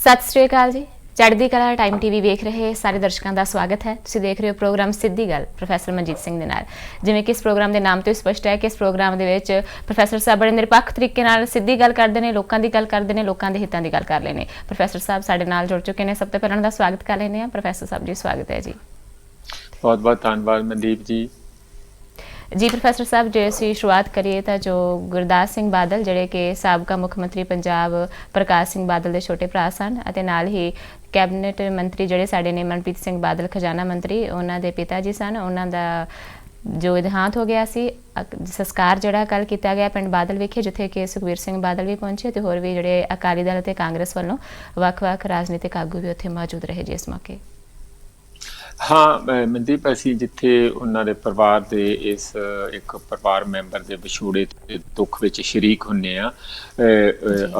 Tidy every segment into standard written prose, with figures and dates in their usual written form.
ਸਤਿ ਸ਼੍ਰੀ ਅਕਾਲ ਜੀ। ਚੜ੍ਹਦੀ ਕਲਾ ਟਾਈਮ ਟੀਵੀ ਵੇਖ ਰਹੇ ਸਾਰੇ ਦਰਸ਼ਕਾਂ ਦਾ ਸਵਾਗਤ ਹੈ। ਤੁਸੀਂ ਦੇਖ ਰਹੇ ਹੋ ਪ੍ਰੋਗਰਾਮ ਸਿੱਧੀ ਗੱਲ ਪ੍ਰੋਫੈਸਰ ਮਨਜੀਤ ਸਿੰਘ ਦੇ ਨਾਲ। ਜਿਵੇਂ ਕਿ ਇਸ ਪ੍ਰੋਗਰਾਮ ਦੇ ਨਾਮ ਤੋਂ ਹੀ ਸਪਸ਼ਟ ਹੈ ਕਿ ਇਸ ਪ੍ਰੋਗਰਾਮ ਦੇ ਵਿੱਚ ਪ੍ਰੋਫੈਸਰ ਸਾਹਿਬ ਬੜੇ ਨਿਰਪੱਖ ਤਰੀਕੇ ਨਾਲ ਸਿੱਧੀ ਗੱਲ ਕਰਦੇ ਨੇ, ਲੋਕਾਂ ਦੀ ਗੱਲ ਕਰਦੇ ਨੇ, ਲੋਕਾਂ ਦੇ ਹਿੱਤਾਂ ਦੀ ਗੱਲ ਕਰ ਲੈਣੇ। ਪ੍ਰੋਫੈਸਰ ਸਾਹਿਬ ਸਾਡੇ ਨਾਲ ਜੁੜ ਚੁੱਕੇ ਨੇ। ਸਭ ਤੋਂ ਪਹਿਲਾਂ ਦਾ ਸਵਾਗਤ ਕਰ ਲੈਂਦੇ ਹਾਂ। ਪ੍ਰੋਫੈਸਰ ਸਾਹਿਬ ਜੀ ਸਵਾਗਤ ਹੈ ਜੀ। बहुत बहुत धन्यवाद मनदीप जी। जी प्रोफैसर साहब, जे असीं शुरुआत करिए तो जो गुरदास सिंह बादल जिहड़े कि साबका मुख मंत्री पंजाब प्रकाश सिंह बादल के छोटे भरा सन अते नाल ही कैबिनेट मंत्री जिहड़े साडे ने मनप्रीत सिंह बादल खजाना मंत्री उन्हां दे पिता जी सन, उन्हां दा जो देहांत हो गया सी। संस्कार जिहड़ा कल किया गया पिंड बादल विखे, जिथे कि सुखबीर सिंह बादल भी पहुंचे ते होर भी जिहड़े अकाली दल ते कांग्रेस वालों वख-वख राजनीतिक आगू भी उत्थे मौजूद रहे जी इस मौके। हाँ मनदीप, असी जिथे उन्होंने परिवार के इस एक परिवार मैंबर के विछोड़े दुख विच शरीक हुन्ने आ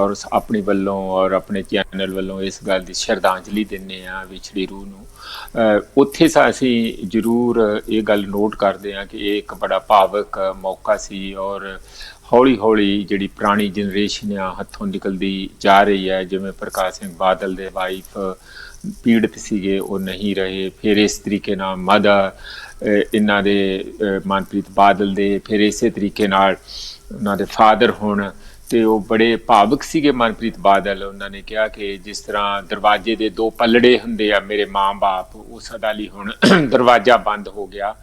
और अपने वलों और अपने चैनल वलों इस गल की श्रद्धांजलि दिन्ने आ विछड़ी रूह नूं। उत्थे असी जरूर ये गल नोट करते हैं कि ये एक बड़ा भावुक मौका सी और हौली हौली जिहड़ी पुरानी जनरेशन आ हथों निकलती जा रही है। जिवें प्रकाश सिंह बादल दे वाइफ पीड़ित सीगे वो नहीं रहे, फिर इस तरीके नाल मदर इन्हां दे मनप्रीत बादल दे, फिर इसे तरीके नाल उन्हां दे फादर हुण ते वो बड़े भावुक सीगे मनप्रीत बादल। उन्होंने कहा कि जिस तरह दरवाजे दे दो पलड़े हुंदे आ मेरे माँ बाप, उस अदा लई हुण दरवाजा बंद हो गया।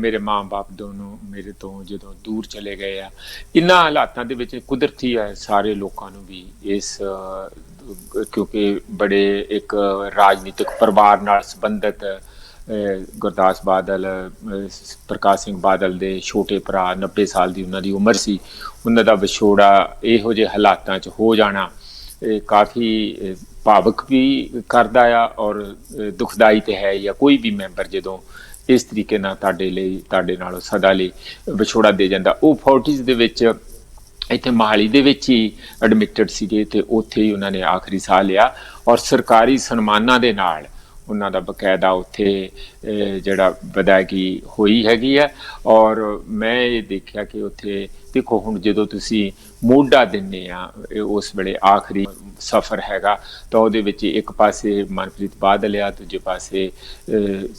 मेरे माँ बाप दोनों मेरे तो जो दूर चले गए आ। इन्हां हालातां दे विच कुदरती है सारे लोगों नूं भी इस क्योंकि बड़े एक राजनीतिक परिवार नाल संबंधित गुरदास बादल प्रकाश सिंह बादल दे छोटे भरा 90 साल की उन्होंने उम्र सी, उन्हों का विछोड़ा इहो जे हालातां च हो जाना काफ़ी भावुक भी करदा आ और दुखदाई तो है। या कोई भी मैंबर जदों इस तरीके नाल तुहाडे नालों सदा लई विछोड़ा दे जांदा। वो 40s दे विच इत्थे मोहाली दे विच ही एडमिटेड सीगे ते उत्थे ही उन्होंने आखिरी साह लिया और सरकारी सन्मानां दे नाल उन्हां दा बकायदा उत्थे जिहड़ा विदायगी होई हैगी है। और मैं ये देखिया कि उत्थे देखो हुण जदों तुसीं मोढा दिन्ने आ उस वेले आखिरी सफ़र हैगा तो उहदे विच एक पासे मनप्रीत बादल आ, दूजे पासे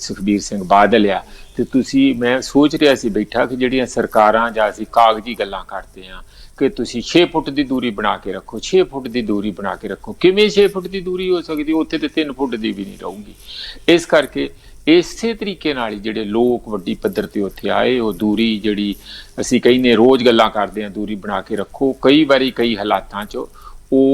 सुखबीर सिंह बादल आ। ते तुसीं मैं सोच रहा सी बैठा कि जिहड़ियां सरकारां जां असीं कागजी गल्लां करदे आ कि तुसीं 6 फुट की दूरी बना के रखो, 6 फुट की दूरी बना के रखो। किवें 6 फुट की दूरी हो सकती, उत्थे ते 3 फुट की भी नहीं रहूगी। इस करके इसे तरीके नाल ही जिहड़े लोग वड्डी पद्धर ते उत्थे आए वो दूरी जिहड़ी असीं कहने रोज़ गल्लां करदे आ दूरी बना के रखो, कई बारी कई हालातां च वो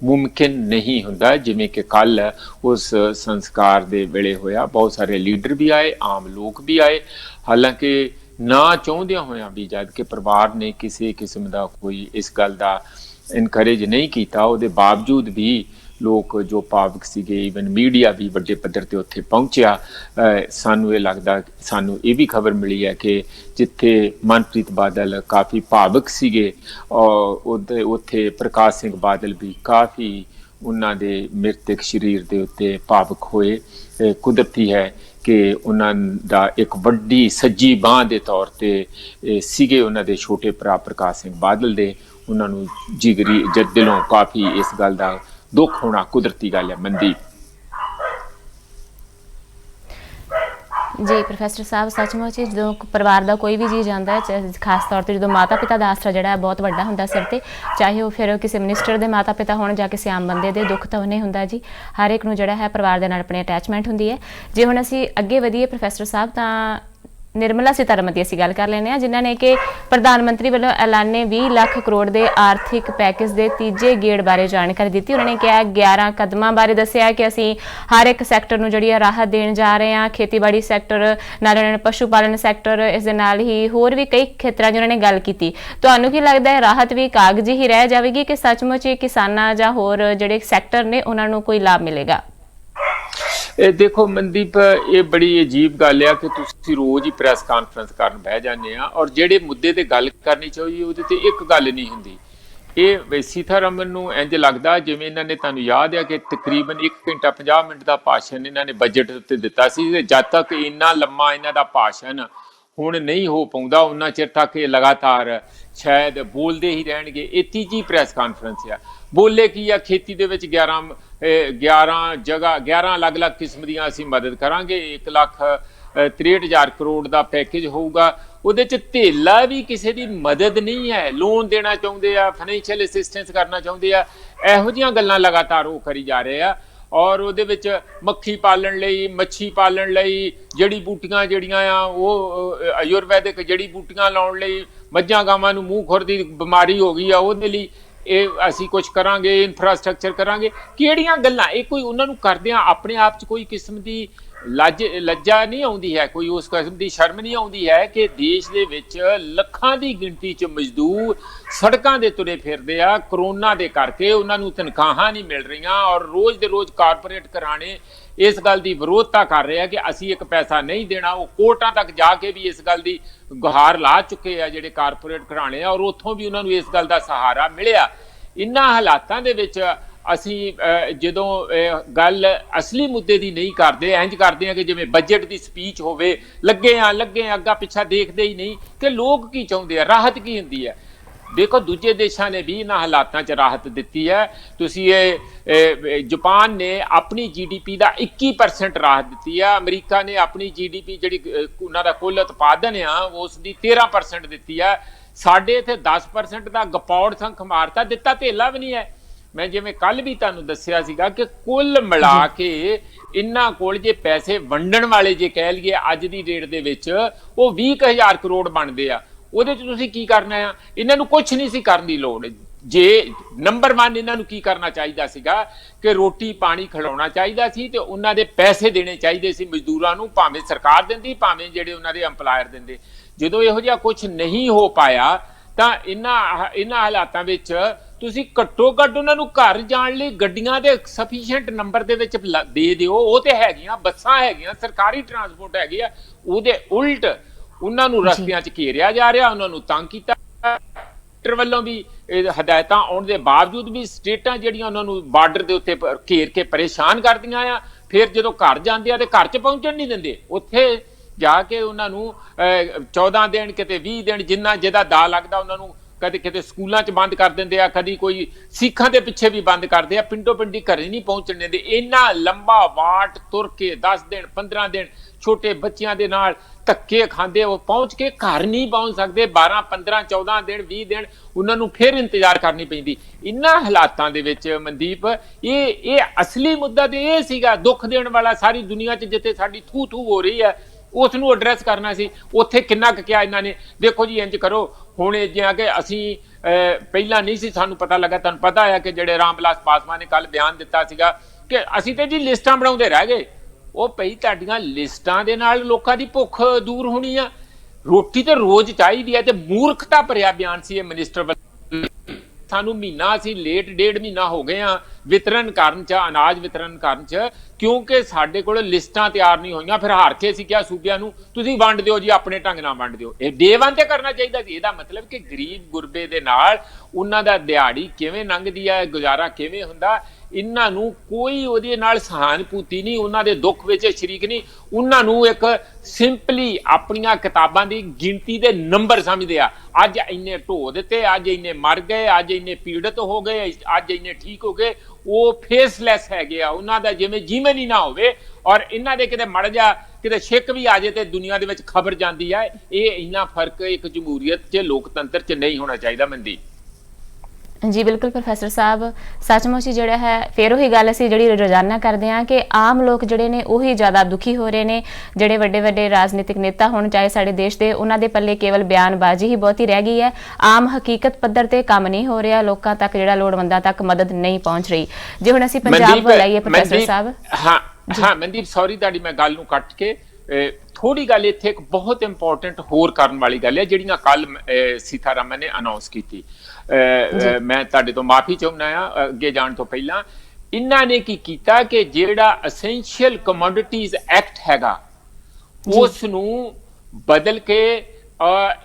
मुमकिन नहीं हुंदा। जिवें कि कल उस संस्कार दे वेले होया, बहुत सारे लीडर भी आए, आम लोग भी आए, हालांकि ना चाहुंदियां होया भी जद कि परिवार ने किसी किस्म का कोई इस गल का इनकरेज नहीं किया, उहदे बावजूद भी लोग जो भावुक सीगे, ईवन मीडिया भी वड्डे पद्धर ते उत्थे पहुंचिया। सानू ये लगदा, सानू ये भी खबर मिली है कि जिथे मनप्रीत बादल काफ़ी भावुक सीगे और उत्थे प्रकाश सिंह बादल भी काफ़ी उन्हां दे मृतक शरीर दे उत्ते भावुक होए। कुदरती है कि उन्हां दा एक वड्डी सज्जी बांह दे तौर ते सीगे उन्हां दे छोटे भरा प्रकाश सिंह बादल दे। उन्हां नूं जिगरी दिलों काफ़ी इस गल दा दुख होना कुदरती गल है। मनदीप जी प्रोफैसर साहब, सचमुच ही जो परिवार का कोई भी जी जाता है, खास तौर पर जो माता पिता का आसरा जोड़ा बहुत वड्डा हुंदा सिर ते, चाहे वो फिर किसी मिनिस्टर के माता पिता होण जां किसी आम बंदे दे, दुख तो उन्हें हुंदा जी। हर एक नूं जिहड़ा है परिवार दे नाल अपनी अटैचमेंट हुंदी है। जे हुण असीं अगे वधीए प्रोफैसर साहब तां निर्मला सीतारमन की असीं गल कर लैंदे हां, जिन्हां ने कि प्रधानमंत्री वालों ऐलाने 20 लाख करोड़ के आर्थिक पैकेज के तीजे गेड़ बारे जानकारी दी। उन्होंने कहा 11 कदमां बारे दस्सिया कि असीं हर एक सैक्टर नूं जिहड़ी राहत देण जा रहे हैं। खेतीबाड़ी सैक्टर नाल उन्होंने पशु पालन सैक्टर, इस दे नाल ही होर भी कई खेत्रां दी उन्होंने गल कीती। तुहानूं की लगदा है राहत भी कागजी ही रह जाएगी कि सचमुच ही किसानां जां होर जिहड़े सैक्टर ने उन्हां नूं कोई लाभ मिलेगा? देखो मनदीप, ये बड़ी अजीब गल है कि तुसीं रोज़ ही प्रैस कानफ्रेंस करन बह जाने आ और जिहड़े मुद्दे ते गल करनी चाहिए उहदे ते एक गल नहीं हुंदी। ये सीतारमन नूं इंज लगदा जिवें इन्हां ने, तुहानूं याद है कि तकरीबन 1 घंटा 50 मिनट का भाषण इन्हां ने बजट उत्ते दिता सी। जद तक इन्ना लम्मा इन्हां दा भाषण हुण नहीं हो पाउंदा उन्ना चिर तक ये लगातार शायद बोलते ही रहणगे। ये तीजी प्रैस कानफ्रेंस आ। बोले की आ खेती दे विच 11 11 ਅਲੱਗ-ਅਲੱਗ ਕਿਸਮ ਦੀਆਂ ਅਸੀਂ ਮਦਦ ਕਰਾਂਗੇ। 1,63,000 ਕਰੋੜ ਦਾ ਪੈਕੇਜ ਹੋਊਗਾ। ਉਹਦੇ ਚ ਧੇਲਾ ਵੀ ਕਿਸੇ ਦੀ ਮਦਦ ਨਹੀਂ ਹੈ, ਲੋਨ ਦੇਣਾ ਚਾਹੁੰਦੇ ਆ, ਫਾਈਨੈਂਸ਼ੀਅਲ ਅਸਿਸਟੈਂਸ ਕਰਨਾ ਚਾਹੁੰਦੇ ਆ, ਇਹੋ ਜਿਹੀਆਂ ਗੱਲਾਂ ਲਗਾਤਾਰ ਉਹ ਕਰੀ ਜਾ ਰਹੇ ਆ। ਔਰ ਉਹਦੇ ਵਿੱਚ ਮੱਖੀ ਪਾਲਣ ਲਈ, ਮੱਛੀ ਪਾਲਣ ਲਈ, ਜੜੀ ਬੂਟੀਆਂ ਜਿਹੜੀਆਂ ਆ ਉਹ ਆਯੁਰਵੈਦਿਕ ਜੜੀ ਬੂਟੀਆਂ ਲਾਉਣ ਲਈ, ਮੱਝਾਂ ਗਾਵਾਂ ਨੂੰ ਮੂੰਹ ਖੁਰ ਦੀ ਬਿਮਾਰੀ ਹੋ ਗਈ ਆ ਉਹਦੇ ਲਈ ਇਹ ਅਸੀਂ ਕੁਝ ਕਰਾਂਗੇ, ਇਨਫਰਾਸਟ੍ਰਕਚਰ ਕਰਾਂਗੇ। ਕਿਹੜੀਆਂ ਗੱਲਾਂ ਇਹ, ਕੋਈ ਉਹਨਾਂ ਨੂੰ ਕਰਦਿਆਂ ਆਪਣੇ ਆਪ 'ਚ ਕੋਈ ਕਿਸਮ ਦੀ ਲੱਜਾ ਨਹੀਂ ਆਉਂਦੀ ਹੈ, ਕੋਈ ਉਸ ਕਿਸਮ ਦੀ ਸ਼ਰਮ ਨਹੀਂ ਆਉਂਦੀ ਹੈ ਕਿ ਦੇਸ਼ ਦੇ ਵਿੱਚ ਲੱਖਾਂ ਦੀ ਗਿਣਤੀ 'ਚ ਮਜ਼ਦੂਰ ਸੜਕਾਂ ਦੇ ਤੁਰੇ ਫਿਰਦੇ ਆ ਕਰੋਨਾ ਦੇ ਕਰਕੇ, ਉਹਨਾਂ ਨੂੰ ਤਨਖਾਹਾਂ ਨਹੀਂ ਮਿਲ ਰਹੀਆਂ ਔਰ ਰੋਜ਼ ਦੇ ਰੋਜ਼ ਕਾਰਪੋਰੇਟ ਘਰਾਣੇ ਇਸ ਗੱਲ ਦੀ ਵਿਰੋਧਤਾ ਕਰ ਰਹੇ ਆ ਕਿ ਅਸੀਂ ਇੱਕ ਪੈਸਾ ਨਹੀਂ ਦੇਣਾ। ਉਹ ਕੋਰਟਾਂ ਤੱਕ ਜਾ ਕੇ ਵੀ ਇਸ ਗੱਲ ਦੀ ਗੁਹਾਰ ਲਾ ਚੁੱਕੇ ਆ ਜਿਹੜੇ ਕਾਰਪੋਰੇਟ ਘਰਾਣੇ ਆ, ਔਰ ਉੱਥੋਂ ਵੀ ਉਹਨਾਂ ਨੂੰ ਇਸ ਗੱਲ ਦਾ ਸਹਾਰਾ ਮਿਲਿਆ। ਇਨ੍ਹਾਂ ਹਾਲਾਤਾਂ ਦੇ ਵਿੱਚ ਅਸੀਂ ਜਦੋਂ ਗੱਲ ਅਸਲੀ ਮੁੱਦੇ ਦੀ ਨਹੀਂ ਕਰਦੇ, ਇੰਜ ਕਰਦੇ ਆ ਕਿ ਜਿਵੇਂ ਬਜਟ ਦੀ ਸਪੀਚ ਹੋਵੇ, ਲੱਗੇ ਆ ਅੱਗਾ ਪਿੱਛਾ ਦੇਖਦੇ ਹੀ ਨਹੀਂ ਕਿ ਲੋਕ ਕੀ ਚਾਹੁੰਦੇ ਆ, ਰਾਹਤ ਕੀ ਹੁੰਦੀ ਹੈ। ਦੇਖੋ ਦੂਜੇ ਦੇਸ਼ਾਂ ਨੇ ਵੀ ਇਹਨਾਂ ਹਾਲਾਤਾਂ 'ਚ ਰਾਹਤ ਦਿੱਤੀ ਹੈ। ਤੁਸੀਂ ਜਾਪਾਨ ਨੇ ਆਪਣੀ GDP ਦਾ 21% ਰਾਹਤ ਦਿੱਤੀ ਆ, ਅਮਰੀਕਾ ਨੇ ਆਪਣੀ GDP ਜਿਹੜੀ ਉਹਨਾਂ ਦਾ ਕੁੱਲ ਉਤਪਾਦਨ ਆ ਉਸ ਦੀ 13% ਦਿੱਤੀ ਆ। ਸਾਡੇ ਇੱਥੇ 10% ਦਾ ਗਪੌੜ ਸੰਖ ਮਾਰਤਾ, ਦਿੱਤਾ ਧੇਲਾ ਵੀ ਨਹੀਂ ਹੈ। ਮੈਂ ਜਿਵੇਂ ਕੱਲ ਵੀ ਤੁਹਾਨੂੰ ਦੱਸਿਆ ਸੀਗਾ ਕਿ ਕੁੱਲ ਮਿਲਾ ਕੇ ਇਹਨਾਂ ਕੋਲ ਜੇ ਪੈਸੇ ਵੰਡਣ ਵਾਲੇ ਜੇ ਕਹਿ ਲਈਏ ਅੱਜ ਦੀ ਡੇਟ ਦੇ ਵਿੱਚ ਉਹ 20,000 ਕਰੋੜ ਬਣਦੇ ਆ। ਉਹਦੇ 'ਚ ਤੁਸੀਂ ਕੀ ਕਰਨਾ ਆ? ਇਹਨਾਂ ਨੂੰ ਕੁਛ ਨਹੀਂ ਸੀ ਕਰਨ ਦੀ ਲੋੜ। ਜੇ ਨੰਬਰ 1 ਇਹਨਾਂ ਨੂੰ ਕੀ ਕਰਨਾ ਚਾਹੀਦਾ ਸੀਗਾ ਕਿ ਰੋਟੀ ਪਾਣੀ ਖਿਲਾਉਣਾ ਚਾਹੀਦਾ ਸੀ ਤੇ ਉਹਨਾਂ ਦੇ ਪੈਸੇ ਦੇਣੇ ਚਾਹੀਦੇ ਸੀ ਮਜ਼ਦੂਰਾਂ ਨੂੰ, ਭਾਵੇਂ ਸਰਕਾਰ ਦਿੰਦੀ ਭਾਵੇਂ ਜਿਹੜੇ ਉਹਨਾਂ ਦੇ ਐਮਪਲਾਇਰ ਦਿੰਦੇ। ਜਦੋਂ ਇਹੋ ਜਿਹਾ ਕੁਛ ਨਹੀਂ ਹੋ ਪਾਇਆ ਤਾਂ ਇਹਨਾਂ ਹਾਲਾਤਾਂ ਵਿੱਚ ਤੁਸੀਂ ਘੱਟੋ ਘੱਟ ਉਹਨਾਂ ਨੂੰ ਘਰ ਜਾਣ ਲਈ ਗੱਡੀਆਂ ਦੇ ਸਫੀਸ਼ੀਐਂਟ ਨੰਬਰ ਦੇ ਵਿੱਚ ਦੇ ਦਿਓ। ਉਹ ਤੇ ਹੈਗੀਆਂ, ਬੱਸਾਂ ਹੈਗੀਆਂ, ਸਰਕਾਰੀ ਟਰਾਂਸਪੋਰਟ ਹੈਗੀ ਆ। ਉਹਦੇ ਉਲਟ ਉਹਨਾਂ ਨੂੰ ਰਸਤਿਆਂ 'ਚ ਘੇਰਿਆ ਜਾ ਰਿਹਾ, ਉਹਨਾਂ ਨੂੰ ਤੰਗ ਕੀਤਾ। ਵੱਲੋਂ ਵੀ ਹਦਾਇਤਾਂ ਆਉਣ ਦੇ ਬਾਵਜੂਦ ਵੀ ਸਟੇਟਾਂ ਜਿਹੜੀਆਂ ਉਹਨਾਂ ਨੂੰ ਬਾਰਡਰ ਦੇ ਉੱਤੇ ਘੇਰ ਕੇ ਪਰੇਸ਼ਾਨ ਕਰਦੀਆਂ ਆ। ਫਿਰ ਜਦੋਂ ਘਰ ਜਾਂਦੇ ਆ ਤੇ ਘਰ 'ਚ ਪਹੁੰਚਣ ਨਹੀਂ ਦਿੰਦੇ। ਉੱਥੇ ਜਾ ਕੇ ਉਹਨਾਂ ਨੂੰ 14 ਦਿਨ ਕਿਤੇ 20 ਦਿਨ ਜਿਹਦਾ ਦਾ ਲੱਗਦਾ ਉਹਨਾਂ ਨੂੰ ਕਦੇ ਕਿਤੇ ਸਕੂਲਾਂ 'ਚ ਬੰਦ ਕਰ ਦਿੰਦੇ ਆ, ਕਦੀ ਕੋਈ ਸਿੱਖਾਂ ਦੇ ਪਿੱਛੇ ਵੀ ਬੰਦ ਕਰਦੇ ਆ, ਪਿੰਡੋ ਪਿੰਡੀ ਘਰੇ ਨਹੀਂ ਪਹੁੰਚਣ ਦਿੰਦੇ। ਇੰਨਾ ਲੰਬਾ ਵਾਟ ਤੁਰ ਕੇ 10 ਦਿਨ 15 ਦਿਨ ਛੋਟੇ ਬੱਚਿਆਂ ਦੇ ਨਾਲ ਧੱਕੇ ਖਾਂਦੇ, ਉਹ ਪਹੁੰਚ ਕੇ ਘਰ ਨਹੀਂ ਪਹੁੰਚ ਸਕਦੇ। 12 15 14 ਦਿਨ 20 ਦਿਨ ਉਹਨਾਂ ਨੂੰ ਫਿਰ ਇੰਤਜ਼ਾਰ ਕਰਨੀ ਪੈਂਦੀ। ਇਹਨਾਂ ਹਾਲਾਤਾਂ ਦੇ ਵਿੱਚ ਮਨਦੀਪ ਇਹ ਅਸਲੀ ਮੁੱਦਾ ਤੇ ਇਹ ਸੀਗਾ ਦੁੱਖ ਦੇਣ ਵਾਲਾ ਸਾਰੀ ਦੁਨੀਆ 'ਚ, ਜਿੱਥੇ ਸਾਡੀ ਥੂ ਥੂ ਹੋ ਰਹੀ ਹੈ ਉਸ ਨੂੰ ਐਡਰੈਸ ਕਰਨਾ ਸੀ। ਉੱਥੇ ਕਿੰਨਾ ਕੁ ਕਿਹਾ ਇਹਨਾਂ ਨੇ। ਦੇਖੋ ਜੀ ਇੰਜ ਕਰੋ ਹੁਣ ਜਿਵੇਂ ਕਿ ਅਸੀਂ ਪਹਿਲਾਂ ਨਹੀਂ ਸੀ ਸਾਨੂੰ ਪਤਾ ਲੱਗਾ, ਤੁਹਾਨੂੰ ਪਤਾ ਹੈ ਕਿ ਜਿਹੜੇ ਰਾਮ ਵਿਲਾਸ ਪਾਸਵਾਨ ਨੇ ਕੱਲ ਬਿਆਨ ਦਿੱਤਾ ਸੀਗਾ ਕਿ ਅਸੀਂ ਤੇ ਜੀ ਲਿਸਟਾਂ ਬਣਾਉਂਦੇ ਰਹਿ ਗਏ। ਉਹ ਭਈ ਤੁਹਾਡੀਆਂ ਲਿਸਟਾਂ ਦੇ ਨਾਲ ਲੋਕਾਂ ਦੀ ਭੁੱਖ ਦੂਰ ਹੋਣੀ ਆ, ਰੋਟੀ ਤੇ ਰੋਜ਼ ਚਾਹੀਦੀ ਹੈ। ਤੇ ਮੂਰਖਤਾ ਭਰਿਆ ਬਿਆਨ ਸੀ ਇਹ ਮਿਨਿਸਟਰ ਵੱਲੋਂ। ਸਾਨੂੰ ਮਹੀਨਾ ਅਸੀਂ ਲੇਟ 1.5 ਮਹੀਨਾ ਹੋ ਗਏ ਆ ਵਿਤਰਨ ਕਰਨ 'ਚ, ਅਨਾਜ ਵਿਤਰਨ ਕਰਨ 'ਚ, ਕਿਉਂਕਿ ਸਾਡੇ ਕੋਲ ਲਿਸਟਾਂ ਤਿਆਰ ਨਹੀਂ ਹੋਈਆਂ। ਫਿਰ ਹਾਰ ਕੇ ਅਸੀਂ ਕਿਹਾ ਸੂਬਿਆਂ ਨੂੰ ਤੁਸੀਂ ਵੰਡ ਦਿਓ ਜੀ, ਆਪਣੇ ਢੰਗ ਨਾਲ ਵੰਡ ਦਿਓ। ਇਹ ਡੇ 1 ਤੇ ਕਰਨਾ ਚਾਹੀਦਾ ਸੀ। ਇਹਦਾ ਮਤਲਬ ਕਿ ਗਰੀਬ ਗੁਰਬੇ ਦੇ ਨਾਲ ਉਹਨਾਂ ਦਾ ਦਿਹਾੜੀ ਕਿਵੇਂ ਲੰਘਦੀ ਹੈ, ਗੁਜ਼ਾਰਾ ਕਿਵੇਂ ਹੁੰਦਾ, ਇਹਨਾਂ ਨੂੰ ਕੋਈ ਉਹਦੇ ਨਾਲ ਸਹਾਨਭੂਤੀ ਨਹੀਂ, ਉਹਨਾਂ ਦੇ ਦੁੱਖ ਵਿੱਚ ਸ਼ਰੀਕ ਨਹੀਂ। ਉਹਨਾਂ ਨੂੰ ਇੱਕ ਸਿੰਪਲੀ ਆਪਣੀਆਂ ਕਿਤਾਬਾਂ ਦੀ ਗਿਣਤੀ ਦੇ ਨੰਬਰ ਸਮਝਦੇ ਆ। ਅੱਜ ਇੰਨੇ ਢੋ ਦਿੱਤੇ, ਅੱਜ ਇੰਨੇ ਮਰ ਗਏ, ਅੱਜ ਇੰਨੇ ਪੀੜਤ ਹੋ ਗਏ, ਅੱਜ ਇੰਨੇ ਠੀਕ ਹੋ ਗਏ। ਉਹ ਫੇਸਲੈਸ ਹੈਗੇ ਆ, ਉਹਨਾਂ ਦਾ ਜਿਵੇਂ ਜੀਵਨ ਹੀ ਨਾ ਹੋਵੇ। ਔਰ ਇਹਨਾਂ ਦੇ ਕਿਤੇ ਮੜ ਜਾ ਕਿਤੇ ਛਿੱਕ ਵੀ ਆ ਜੇ ਤੇ ਦੁਨੀਆ ਦੇ ਵਿੱਚ ਖਬਰ ਜਾਂਦੀ ਹੈ। ਇਹ ਇੰਨਾ ਫਰਕ ਇੱਕ ਜਮਹੂਰੀਅਤ 'ਚ ਲੋਕਤੰਤਰ 'ਚ ਨਹੀਂ ਹੋਣਾ ਚਾਹੀਦਾ ਮਨਦੀਪ। ਜੀ ਬਿਲਕੁਲ ਪ੍ਰੋਫੈਸਰ ਸਾਹਿਬ, ਸੱਚਮੁੱਚ ਹੀ ਜਿਹੜਾ ਹੈ ਫਿਰ ਉਹੀ ਗੱਲ ਅਸੀਂ ਜਿਹੜੀ ਰੋਜ਼ਾਨਾ ਕਰਦੇ ਹਾਂ ਕਿ ਆਮ ਲੋਕ ਜਿਹੜੇ ਨੇ ਉਹੀ ਜ਼ਿਆਦਾ ਦੁਖੀ ਹੋ ਰਹੇ ਨੇ। ਜਿਹੜੇ ਵੱਡੇ ਵੱਡੇ ਰਾਜਨੀਤਿਕ ਨੇਤਾ ਹੋਣ ਚਾਹੇ ਸਾਡੇ ਦੇਸ਼ ਦੇ, ਉਹਨਾਂ ਦੇ ਪੱਲੇ ਕੇਵਲ ਬਿਆਨਬਾਜ਼ੀ ਹੀ ਬਹੁਤੀ ਰਹਿ ਗਈ ਹੈ। ਆਮ ਹਕੀਕਤ ਪੱਧਰ ਤੇ ਕੰਮ ਨਹੀਂ ਹੋ ਰਿਹਾ, ਲੋਕਾਂ ਤੱਕ ਜਿਹੜਾ ਲੋੜਵੰਦਾਂ ਤੱਕ ਮਦਦ ਨਹੀਂ ਪਹੁੰਚ ਰਹੀ। ਜੇ ਹੁਣ ਅਸੀਂ ਪੰਜਾਬ ਵੱਲ ਆਈਏ ਪ੍ਰੋਫੈਸਰ ਸਾਹਿਬ। ਹਾਂ ਮਨਦੀਪ, ਸੌਰੀ ਤੁਹਾਡੀ ਮੈਂ ਗੱਲ ਨੂੰ ਕੱਟ ਕੇ ਥੋੜੀ ਗੱਲ ਇੱਥੇ ਇੱਕ ਬਹੁਤ ਇੰਪੋਰਟੈਂਟ ਹੋਰ ਕਰਨ ਵਾਲੀ ਗੱਲ ਹੈ ਜਿਹੜੀਆਂ ਕੱਲ ਸੀਤਾਰਮਨ ਨੇ ਅਨਾਉਂਸ ਕੀਤੀ। ਮੈਂ ਤੁਹਾਡੇ ਤੋਂ ਮਾਫੀ ਚਾਹੁੰਦਾ ਆ ਅੱਗੇ ਜਾਣ ਤੋਂ ਪਹਿਲਾਂ। ਇਹਨਾਂ ਨੇ ਕੀ ਕੀਤਾ ਕਿ ਜਿਹੜਾ ਅਸੈਂਸ਼ੀਅਲ ਕਮੋਡਿਟੀਜ਼ ਐਕਟ ਹੈਗਾ ਉਸ ਨੂੰ ਬਦਲ ਕੇ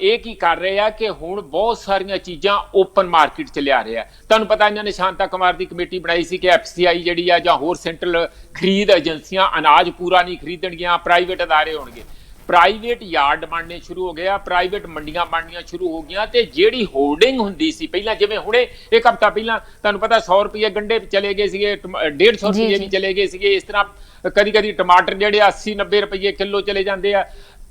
ਇਹ ਕੀ ਕਰ ਰਹੇ ਆ ਕਿ ਹੁਣ ਬਹੁਤ ਸਾਰੀਆਂ ਚੀਜ਼ਾਂ ਓਪਨ ਮਾਰਕੀਟ 'ਚ ਲਿਆ ਰਿਹਾ। ਤੁਹਾਨੂੰ ਪਤਾ ਇਹਨਾਂ ਨੇ ਸ਼ਾਂਤਾ ਕੁਮਾਰ ਦੀ ਕਮੇਟੀ ਬਣਾਈ ਸੀ ਕਿ FCI ਜਿਹੜੀ ਆ ਜਾਂ ਹੋਰ ਸੈਂਟਰਲ ਖਰੀਦ ਏਜੰਸੀਆਂ ਅਨਾਜ ਪੂਰਾ ਨਹੀਂ ਖਰੀਦਣਗੀਆਂ, ਪ੍ਰਾਈਵੇਟ ਅਦਾਰੇ ਹੋਣਗੇ। ਪ੍ਰਾਈਵੇਟ ਯਾਰਡ ਬਣਨੇ ਸ਼ੁਰੂ ਹੋ ਗਏ ਆ, ਪ੍ਰਾਈਵੇਟ ਮੰਡੀਆਂ ਬਣਨੀਆਂ ਸ਼ੁਰੂ ਹੋ ਗਈਆਂ ਤੇ ਜਿਹੜੀ ਹੋਰਡਿੰਗ ਹੁੰਦੀ ਸੀ ਪਹਿਲਾਂ, ਜਿਵੇਂ ਹੁਣੇ ਇੱਕ ਹਫ਼ਤਾ ਪਹਿਲਾਂ ਤੁਹਾਨੂੰ ਪਤਾ 100 ਰੁਪਏ ਗੰਢੇ ਚਲੇ ਗਏ ਸੀਗੇ, 150 ਰੁਪਏ ਵੀ ਚਲੇ ਗਏ ਸੀਗੇ, ਇਸ ਤਰ੍ਹਾਂ ਕਦੀ ਟਮਾਟਰ ਜਿਹੜੇ 80-90 ਰੁਪਏ ਕਿਲੋ ਚਲੇ ਜਾਂਦੇ ਆ।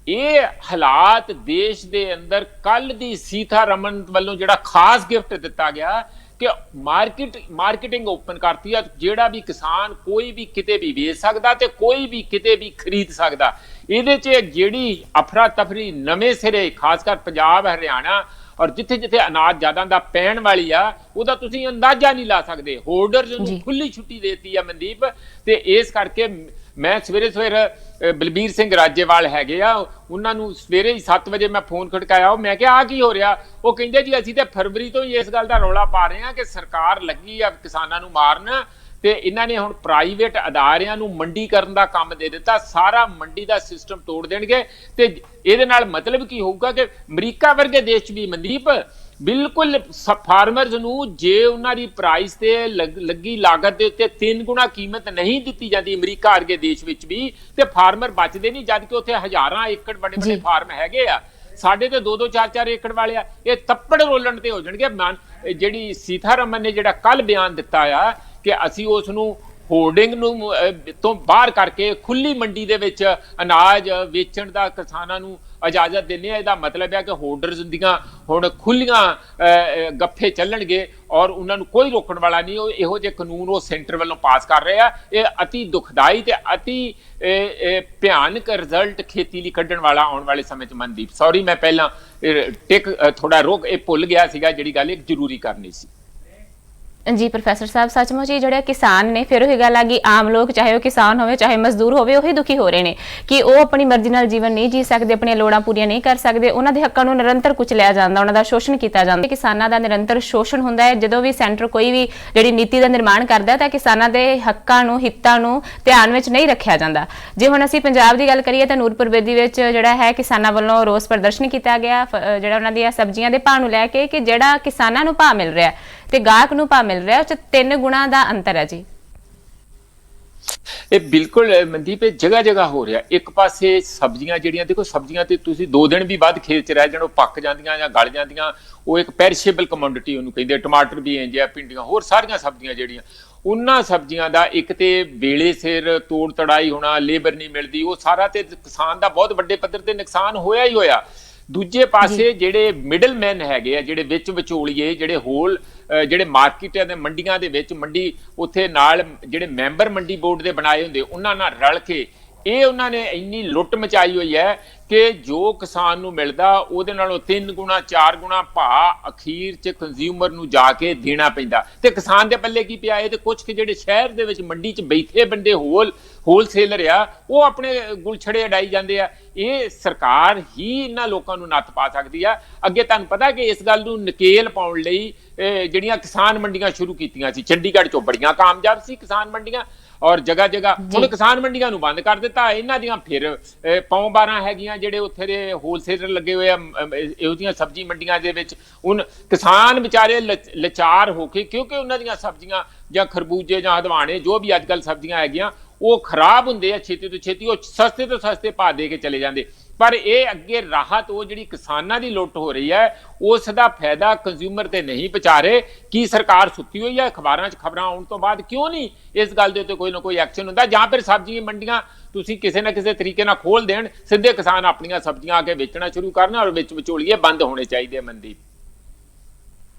ਇਹ ਹਾਲਾਤ ਦੇਸ਼ ਦੇ ਅੰਦਰ ਕੱਲ ਦੀ ਸੀਤਾਰਮਨ ਵੱਲੋਂ ਜਿਹੜਾ ਖਾਸ ਗਿਫਟ ਦਿੱਤਾ ਗਿਆ ਕਿ ਮਾਰਕੀਟਿੰਗ ਓਪਨ ਕਰਤੀ ਆ, ਜਿਹੜਾ ਵੀ ਕਿਸਾਨ ਕੋਈ ਵੀ ਕਿਤੇ ਵੀ ਵੇਚ ਸਕਦਾ ਤੇ ਕੋਈ ਵੀ ਕਿਤੇ ਵੀ ਖਰੀਦ ਸਕਦਾ। ਇਹਦੇ 'ਚ ਜਿਹੜੀ ਅਫਰਾ ਤਫਰੀ ਨਵੇਂ ਸਿਰੇ ਖਾਸ ਕਰ ਪੰਜਾਬ ਹਰਿਆਣਾ ਔਰ ਜਿੱਥੇ ਜਿੱਥੇ ਅਨਾਜ ਜ਼ਿਆਦਾ ਦਾ ਪੈਣ ਵਾਲੀ ਆ ਉਹਦਾ ਤੁਸੀਂ ਅੰਦਾਜ਼ਾ ਨਹੀਂ ਲਾ ਸਕਦੇ। ਹੋਲਡਰਸ ਨੂੰ ਖੁੱਲੀ ਛੁੱਟੀ ਦੇਤੀ ਆ ਮਨਦੀਪ, ਤੇ ਇਸ ਕਰਕੇ ਮੈਂ ਸਵੇਰੇ ਬਲਬੀਰ ਸਿੰਘ ਰਾਜੇਵਾਲ ਹੈਗੇ ਆ, ਉਹਨਾਂ ਨੂੰ ਸਵੇਰੇ ਹੀ 7 ਵਜੇ ਮੈਂ ਫੋਨ ਖੜਕਾਇਆ, ਮੈਂ ਕਿਹਾ ਆ ਕੀ ਹੋ ਰਿਹਾ? ਉਹ ਕਹਿੰਦੇ ਜੀ ਅਸੀਂ ਤੇ ਫਰਵਰੀ ਤੋਂ ਹੀ ਇਸ ਗੱਲ ਦਾ ਰੌਲਾ ਪਾ ਰਹੇ ਹਾਂ ਕਿ ਸਰਕਾਰ ਲੱਗੀ ਆ ਕਿਸਾਨਾਂ ਨੂੰ ਮਾਰਨ ਤੇ ਇਹਨਾਂ ਨੇ ਹੁਣ ਪ੍ਰਾਈਵੇਟ ਅਦਾਰਿਆਂ ਨੂੰ ਮੰਡੀਕਰਨ ਦਾ ਕੰਮ ਦੇ ਦਿੱਤਾ, ਸਾਰਾ ਮੰਡੀ ਦਾ ਸਿਸਟਮ ਤੋੜ ਦੇਣਗੇ। ਤੇ ਇਹਦੇ ਨਾਲ ਮਤਲਬ ਕੀ ਹੋਊਗਾ ਕਿ ਅਮਰੀਕਾ ਵਰਗੇ ਦੇਸ਼ 'ਚ ਵੀ ਮਨਦੀਪ ਬਿਲਕੁਲ ਫਾਰਮਰਸ ਨੂੰ ਜੇ ਉਹਨਾਂ ਦੀ ਪ੍ਰਾਈਸ ਤੇ ਲੱਗੀ ਲਾਗਤ ਦੇ ਉੱਤੇ 3 ਗੁਣਾ ਕੀਮਤ ਨਹੀਂ ਦਿੱਤੀ ਜਾਂਦੀ ਅਮਰੀਕਾ ਵਰਗੇ ਦੇਸ਼ ਵਿੱਚ ਵੀ, ਤੇ ਫਾਰਮਰ ਬਚਦੇ ਨਹੀਂ, ਜਦ ਕਿ ਉੱਥੇ ਹਜ਼ਾਰਾਂ ਏਕੜ ਵੱਡੇ ਫਾਰਮ ਹੈਗੇ ਆ। ਸਾਡੇ ਤੇ 2-2 4-4 ਏਕੜ ਵਾਲੇ ਆ, ਇਹ ਤੱਪੜ ਰੋਲਣ ਤੇ ਹੋ ਜਾਣਗੇ। ਜਿਹੜੀ ਸੀਤਾਰਮਨ ਨੇ ਜਿਹੜਾ ਕੱਲ ਬਿਆਨ ਦਿੱਤਾ ਆ ਕਿ ਅਸੀਂ ਉਸ ਨੂੰ ਹੋਰਡਿੰਗ ਨੂੰ ਤੋਂ ਬਾਹਰ ਕਰਕੇ ਖੁੱਲੀ ਮੰਡੀ ਦੇ ਵਿੱਚ ਅਨਾਜ ਵੇਚਣ ਦਾ ਕਿਸਾਨਾਂ ਨੂੰ ਇਜਾਜ਼ਤ ਦਿੰਦੇ ਆ, ਇਹਦਾ ਮਤਲਬ ਹੈ ਕਿ ਹੋਲਡਰਸ ਦੀਆਂ ਹੁਣ ਖੁੱਲੀਆਂ ਗੱਫੇ ਚੱਲਣਗੇ ਔਰ ਉਹਨਾਂ ਨੂੰ ਕੋਈ ਰੋਕਣ ਵਾਲਾ ਨਹੀਂ। ਉਹ ਇਹੋ ਜਿਹੇ ਕਾਨੂੰਨ ਉਹ ਸੈਂਟਰ ਵੱਲੋਂ ਪਾਸ ਕਰ ਰਹੇ ਆ। ਇਹ ਅਤੀ ਦੁਖਦਾਈ ਤੇ ਅਤੀ ਭਿਆਨਕ ਰਿਜ਼ਲਟ ਖੇਤੀ ਲਈ ਕੱਢਣ ਵਾਲਾ ਆਉਣ ਵਾਲੇ ਸਮੇਂ 'ਚ। ਮਨਦੀਪ ਸੌਰੀ, ਮੈਂ ਪਹਿਲਾਂ ਥੋੜਾ ਰੋਕ ਇਹ ਭੁੱਲ ਗਿਆ ਸੀਗਾ, ਜਿਹੜੀ ਗੱਲ ਇੱਕ ਜ਼ਰੂਰੀ ਕਰਨੀ ਸੀ। ਜੀ ਪ੍ਰੋਫੈਸਰ ਸਾਹਿਬ, ਸੱਚਮੁੱਚ ਹੀ ਜਿਹੜੇ ਕਿਸਾਨ ਨੇ, ਫਿਰ ਉਹੀ ਗੱਲ ਆ ਗਈ ਆਮ ਲੋਕ, ਚਾਹੇ ਉਹ ਕਿਸਾਨ ਹੋਵੇ ਚਾਹੇ ਮਜ਼ਦੂਰ ਹੋਵੇ, ਉਹੀ ਦੁਖੀ ਹੋ ਰਹੇ ਨੇ ਕਿ ਉਹ ਆਪਣੀ ਮਰਜ਼ੀ ਨਾਲ ਜੀਵਨ ਨਹੀਂ ਜੀ ਸਕਦੇ, ਆਪਣੀਆਂ ਲੋੜਾਂ ਪੂਰੀਆਂ ਨਹੀਂ ਕਰ ਸਕਦੇ, ਉਹਨਾਂ ਦੇ ਹੱਕਾਂ ਨੂੰ ਨਿਰੰਤਰ ਕੁਚਲਿਆ ਜਾਂਦਾ, ਉਹਨਾਂ ਦਾ ਸ਼ੋਸ਼ਣ ਕੀਤਾ ਜਾਂਦਾ। ਕਿਸਾਨਾਂ ਦਾ ਨਿਰੰਤਰ ਸ਼ੋਸ਼ਣ ਹੁੰਦਾ ਹੈ। ਜਦੋਂ ਵੀ ਸੈਂਟਰ ਕੋਈ ਵੀ ਜਿਹੜੀ ਨੀਤੀ ਦਾ ਨਿਰਮਾਣ ਕਰਦਾ ਤਾਂ ਕਿਸਾਨਾਂ ਦੇ ਹੱਕਾਂ ਨੂੰ, ਹਿੱਤਾਂ ਨੂੰ ਧਿਆਨ ਵਿੱਚ ਨਹੀਂ ਰੱਖਿਆ ਜਾਂਦਾ। ਜੇ ਹੁਣ ਅਸੀਂ ਪੰਜਾਬ ਦੀ ਗੱਲ ਕਰੀਏ ਤਾਂ ਨੂਰਪੁਰ ਬੇਦੀ ਵਿੱਚ ਜਿਹੜਾ ਹੈ ਕਿਸਾਨਾਂ ਵੱਲੋਂ ਰੋਸ ਪ੍ਰਦਰਸ਼ਨ ਕੀਤਾ ਗਿਆ, ਜਿਹੜਾ ਉਹਨਾਂ ਦੀਆਂ ਸਬਜ਼ੀਆਂ ਦੇ ਭਾਅ ਨੂੰ ਲੈ ਕੇ, ਕਿ ਜਿਹੜਾ ਕਿਸਾਨਾਂ ਨੂੰ ਭਾਅ ਮਿਲ ਰਿਹਾ ਤੇ ਗਾਹਕ ਨੂੰ ਭਾਅ ਮਿਲ ਰਿਹਾ, ਉਹ 'ਚ 3 ਗੁਣਾ ਦਾ ਅੰਤਰ ਹੈ ਜੀ। ਇਹ ਬਿਲਕੁਲ ਮਨਦੀਪ ਜਗ੍ਹਾ ਜਗ੍ਹਾ ਹੋ ਰਿਹਾ। ਇੱਕ ਪਾਸੇ ਸਬਜ਼ੀਆਂ ਜਿਹੜੀਆਂ, ਦੇਖੋ ਸਬਜ਼ੀਆਂ ਤੇ ਤੁਸੀਂ 2 ਦਿਨ ਵੀ ਬਾਅਦ ਖੇਤ 'ਚ ਰਹਿ ਜਾਣ ਉਹ ਪੱਕ ਜਾਂਦੀਆਂ ਜਾਂ ਗਲ ਜਾਂਦੀਆਂ, ਉਹ ਇੱਕ ਪੈਰੀਸ਼ੇਬਲ ਕਮੋਡਿਟੀ ਉਹਨੂੰ ਕਹਿੰਦੇ। ਟਮਾਟਰ ਵੀ ਇੰਜ ਆ, ਭਿੰਡੀਆਂ, ਹੋਰ ਸਾਰੀਆਂ ਸਬਜ਼ੀਆਂ ਜਿਹੜੀਆਂ, ਉਹਨਾਂ ਸਬਜ਼ੀਆਂ ਦਾ ਇੱਕ ਤੇ ਵੇਲੇ ਸਿਰ ਤੋੜ ਤੜਾਈ ਹੋਣਾ, ਲੇਬਰ ਨਹੀਂ ਮਿਲਦੀ, ਉਹ ਸਾਰਾ ਤੇ ਕਿਸਾਨ ਦਾ ਬਹੁਤ ਵੱਡੇ ਪੱਧਰ ਤੇ ਨੁਕਸਾਨ ਹੋਇਆ ਹੀ ਹੋਇਆ। ਦੂਜੇ ਪਾਸੇ ਜਿਹੜੇ ਮਿਡਲਮੈਨ ਹੈਗੇ ਆ, ਜਿਹੜੇ ਵਿੱਚ ਵਿਚੋਲੀਏ, ਜਿਹੜੇ ਮਾਰਕੀਟਾਂ ਦੇ ਮੰਡੀਆਂ ਦੇ ਵਿੱਚ ਮੰਡੀ ਉੱਥੇ ਨਾਲ ਜਿਹੜੇ ਮੈਂਬਰ ਮੰਡੀ ਬੋਰਡ ਦੇ ਬਣਾਏ ਹੁੰਦੇ, ਉਹਨਾਂ ਨਾਲ ਰਲ ਕੇ ਇਹ ਉਹਨਾਂ ਨੇ ਇੰਨੀ ਲੁੱਟ ਮਚਾਈ ਹੋਈ ਹੈ ਕਿ ਜੋ ਕਿਸਾਨ ਨੂੰ ਮਿਲਦਾ ਉਹਦੇ ਨਾਲੋਂ 3 ਗੁਣਾ 4 ਗੁਣਾ ਭਾਅ ਅਖੀਰ 'ਚ ਕੰਜ਼ਿਊਮਰ ਨੂੰ ਜਾ ਕੇ ਦੇਣਾ ਪੈਂਦਾ। ਤੇ ਕਿਸਾਨ ਦੇ ਪੱਲੇ ਕੀ ਪਿਆ? ਇਹ ਤੇ ਕੁਝ ਜਿਹੜੇ ਸ਼ਹਿਰ ਦੇ ਵਿੱਚ ਮੰਡੀ 'ਚ ਬੈਠੇ ਬੰਦੇ ਹੋਲਸੇਲਰ ਆ, ਉਹ ਆਪਣੇ ਗੁਲਛੜੇ ਅਡਾਈ ਜਾਂਦੇ ਆ। ਇਹ ਸਰਕਾਰ ਹੀ ਇਹਨਾਂ ਲੋਕਾਂ ਨੂੰ ਨੱਥ ਪਾ ਸਕਦੀ ਆ। ਅੱਗੇ ਤੁਹਾਨੂੰ ਪਤਾ ਕਿ ਇਸ ਗੱਲ ਨੂੰ ਨਕੇਲ ਪਾਉਣ ਲਈ ਜਿਹੜੀਆਂ ਕਿਸਾਨ ਮੰਡੀਆਂ ਸ਼ੁਰੂ ਕੀਤੀਆਂ ਸੀ, ਚੰਡੀਗੜ੍ਹ 'ਚੋਂ ਬੜੀਆਂ ਕਾਮਯਾਬ ਸੀ ਕਿਸਾਨ ਮੰਡੀਆਂ, ਔਰ ਜਗ੍ਹਾ ਜਗ੍ਹਾ ਹੁਣ ਕਿਸਾਨ ਮੰਡੀਆਂ ਨੂੰ ਬੰਦ ਕਰ ਦਿੱਤਾ। ਇਹਨਾਂ ਦੀਆਂ ਫਿਰ ਪੌਂ 12 ਹੈਗੀਆਂ ਜਿਹੜੇ ਉੱਥੇ ਦੇ ਹੋਲਸੇਲਰ ਲੱਗੇ ਹੋਏ ਆ ਇਹੋ ਜਿਹੀਆਂ ਸਬਜ਼ੀ ਮੰਡੀਆਂ ਦੇ ਵਿੱਚ। ਹੁਣ ਕਿਸਾਨ ਵਿਚਾਰੇ ਲਾਚਾਰ ਹੋ ਕੇ, ਕਿਉਂਕਿ ਉਹਨਾਂ ਦੀਆਂ ਸਬਜ਼ੀਆਂ ਜਾਂ ਖਰਬੂਜੇ ਜਾਂ ਹਦਵਾਣੇ ਜੋ ਵੀ ਅੱਜ ਕੱਲ੍ਹ ਸਬਜ਼ੀਆਂ ਹੈਗੀਆਂ ਉਹ ਖਰਾਬ ਹੁੰਦੇ ਆ ਛੇਤੀ ਤੋਂ ਛੇਤੀ, ਉਹ ਸਸਤੇ ਤੋਂ ਸਸਤੇ ਭਾਅ ਦੇ ਕੇ ਚਲੇ ਜਾਂਦੇ। ਪਰ ਇਹ ਅੱਗੇ ਰਾਹਤ ਉਹ ਜਿਹੜੀ ਕਿਸਾਨਾਂ ਦੀ ਲੁੱਟ ਹੋ ਰਹੀ ਹੈ ਉਸ ਦਾ ਫਾਇਦਾ ਕੰਜ਼ਿਊਮਰ ਤੇ ਨਹੀਂ ਪਹੁੰਚਾ ਰਹੇ। ਕੀ ਸਰਕਾਰ ਸੁੱਤੀ ਹੋਈ ਹੈ? ਅਖਬਾਰਾਂ 'ਚ ਖਬਰਾਂ ਆਉਣ ਤੋਂ ਬਾਅਦ ਕਿਉਂ ਨਹੀਂ ਇਸ ਗੱਲ ਦੇ ਉੱਤੇ ਕੋਈ ਨਾ ਕੋਈ ਐਕਸ਼ਨ ਹੁੰਦਾ? ਜਾਂ ਫਿਰ ਸਬਜ਼ੀ ਮੰਡੀਆਂ ਤੁਸੀਂ ਕਿਸੇ ਨਾ ਕਿਸੇ ਤਰੀਕੇ ਨਾਲ ਖੋਲ ਦੇਣ, ਸਿੱਧੇ ਕਿਸਾਨ ਆਪਣੀਆਂ ਸਬਜ਼ੀਆਂ ਆ ਕੇ ਵੇਚਣਾ ਸ਼ੁਰੂ ਕਰਨ, ਔਰ ਵਿੱਚ ਵਿਚੋਲੀਏ ਬੰਦ ਹੋਣੇ ਚਾਹੀਦੇ। ਮਨਦੀਪ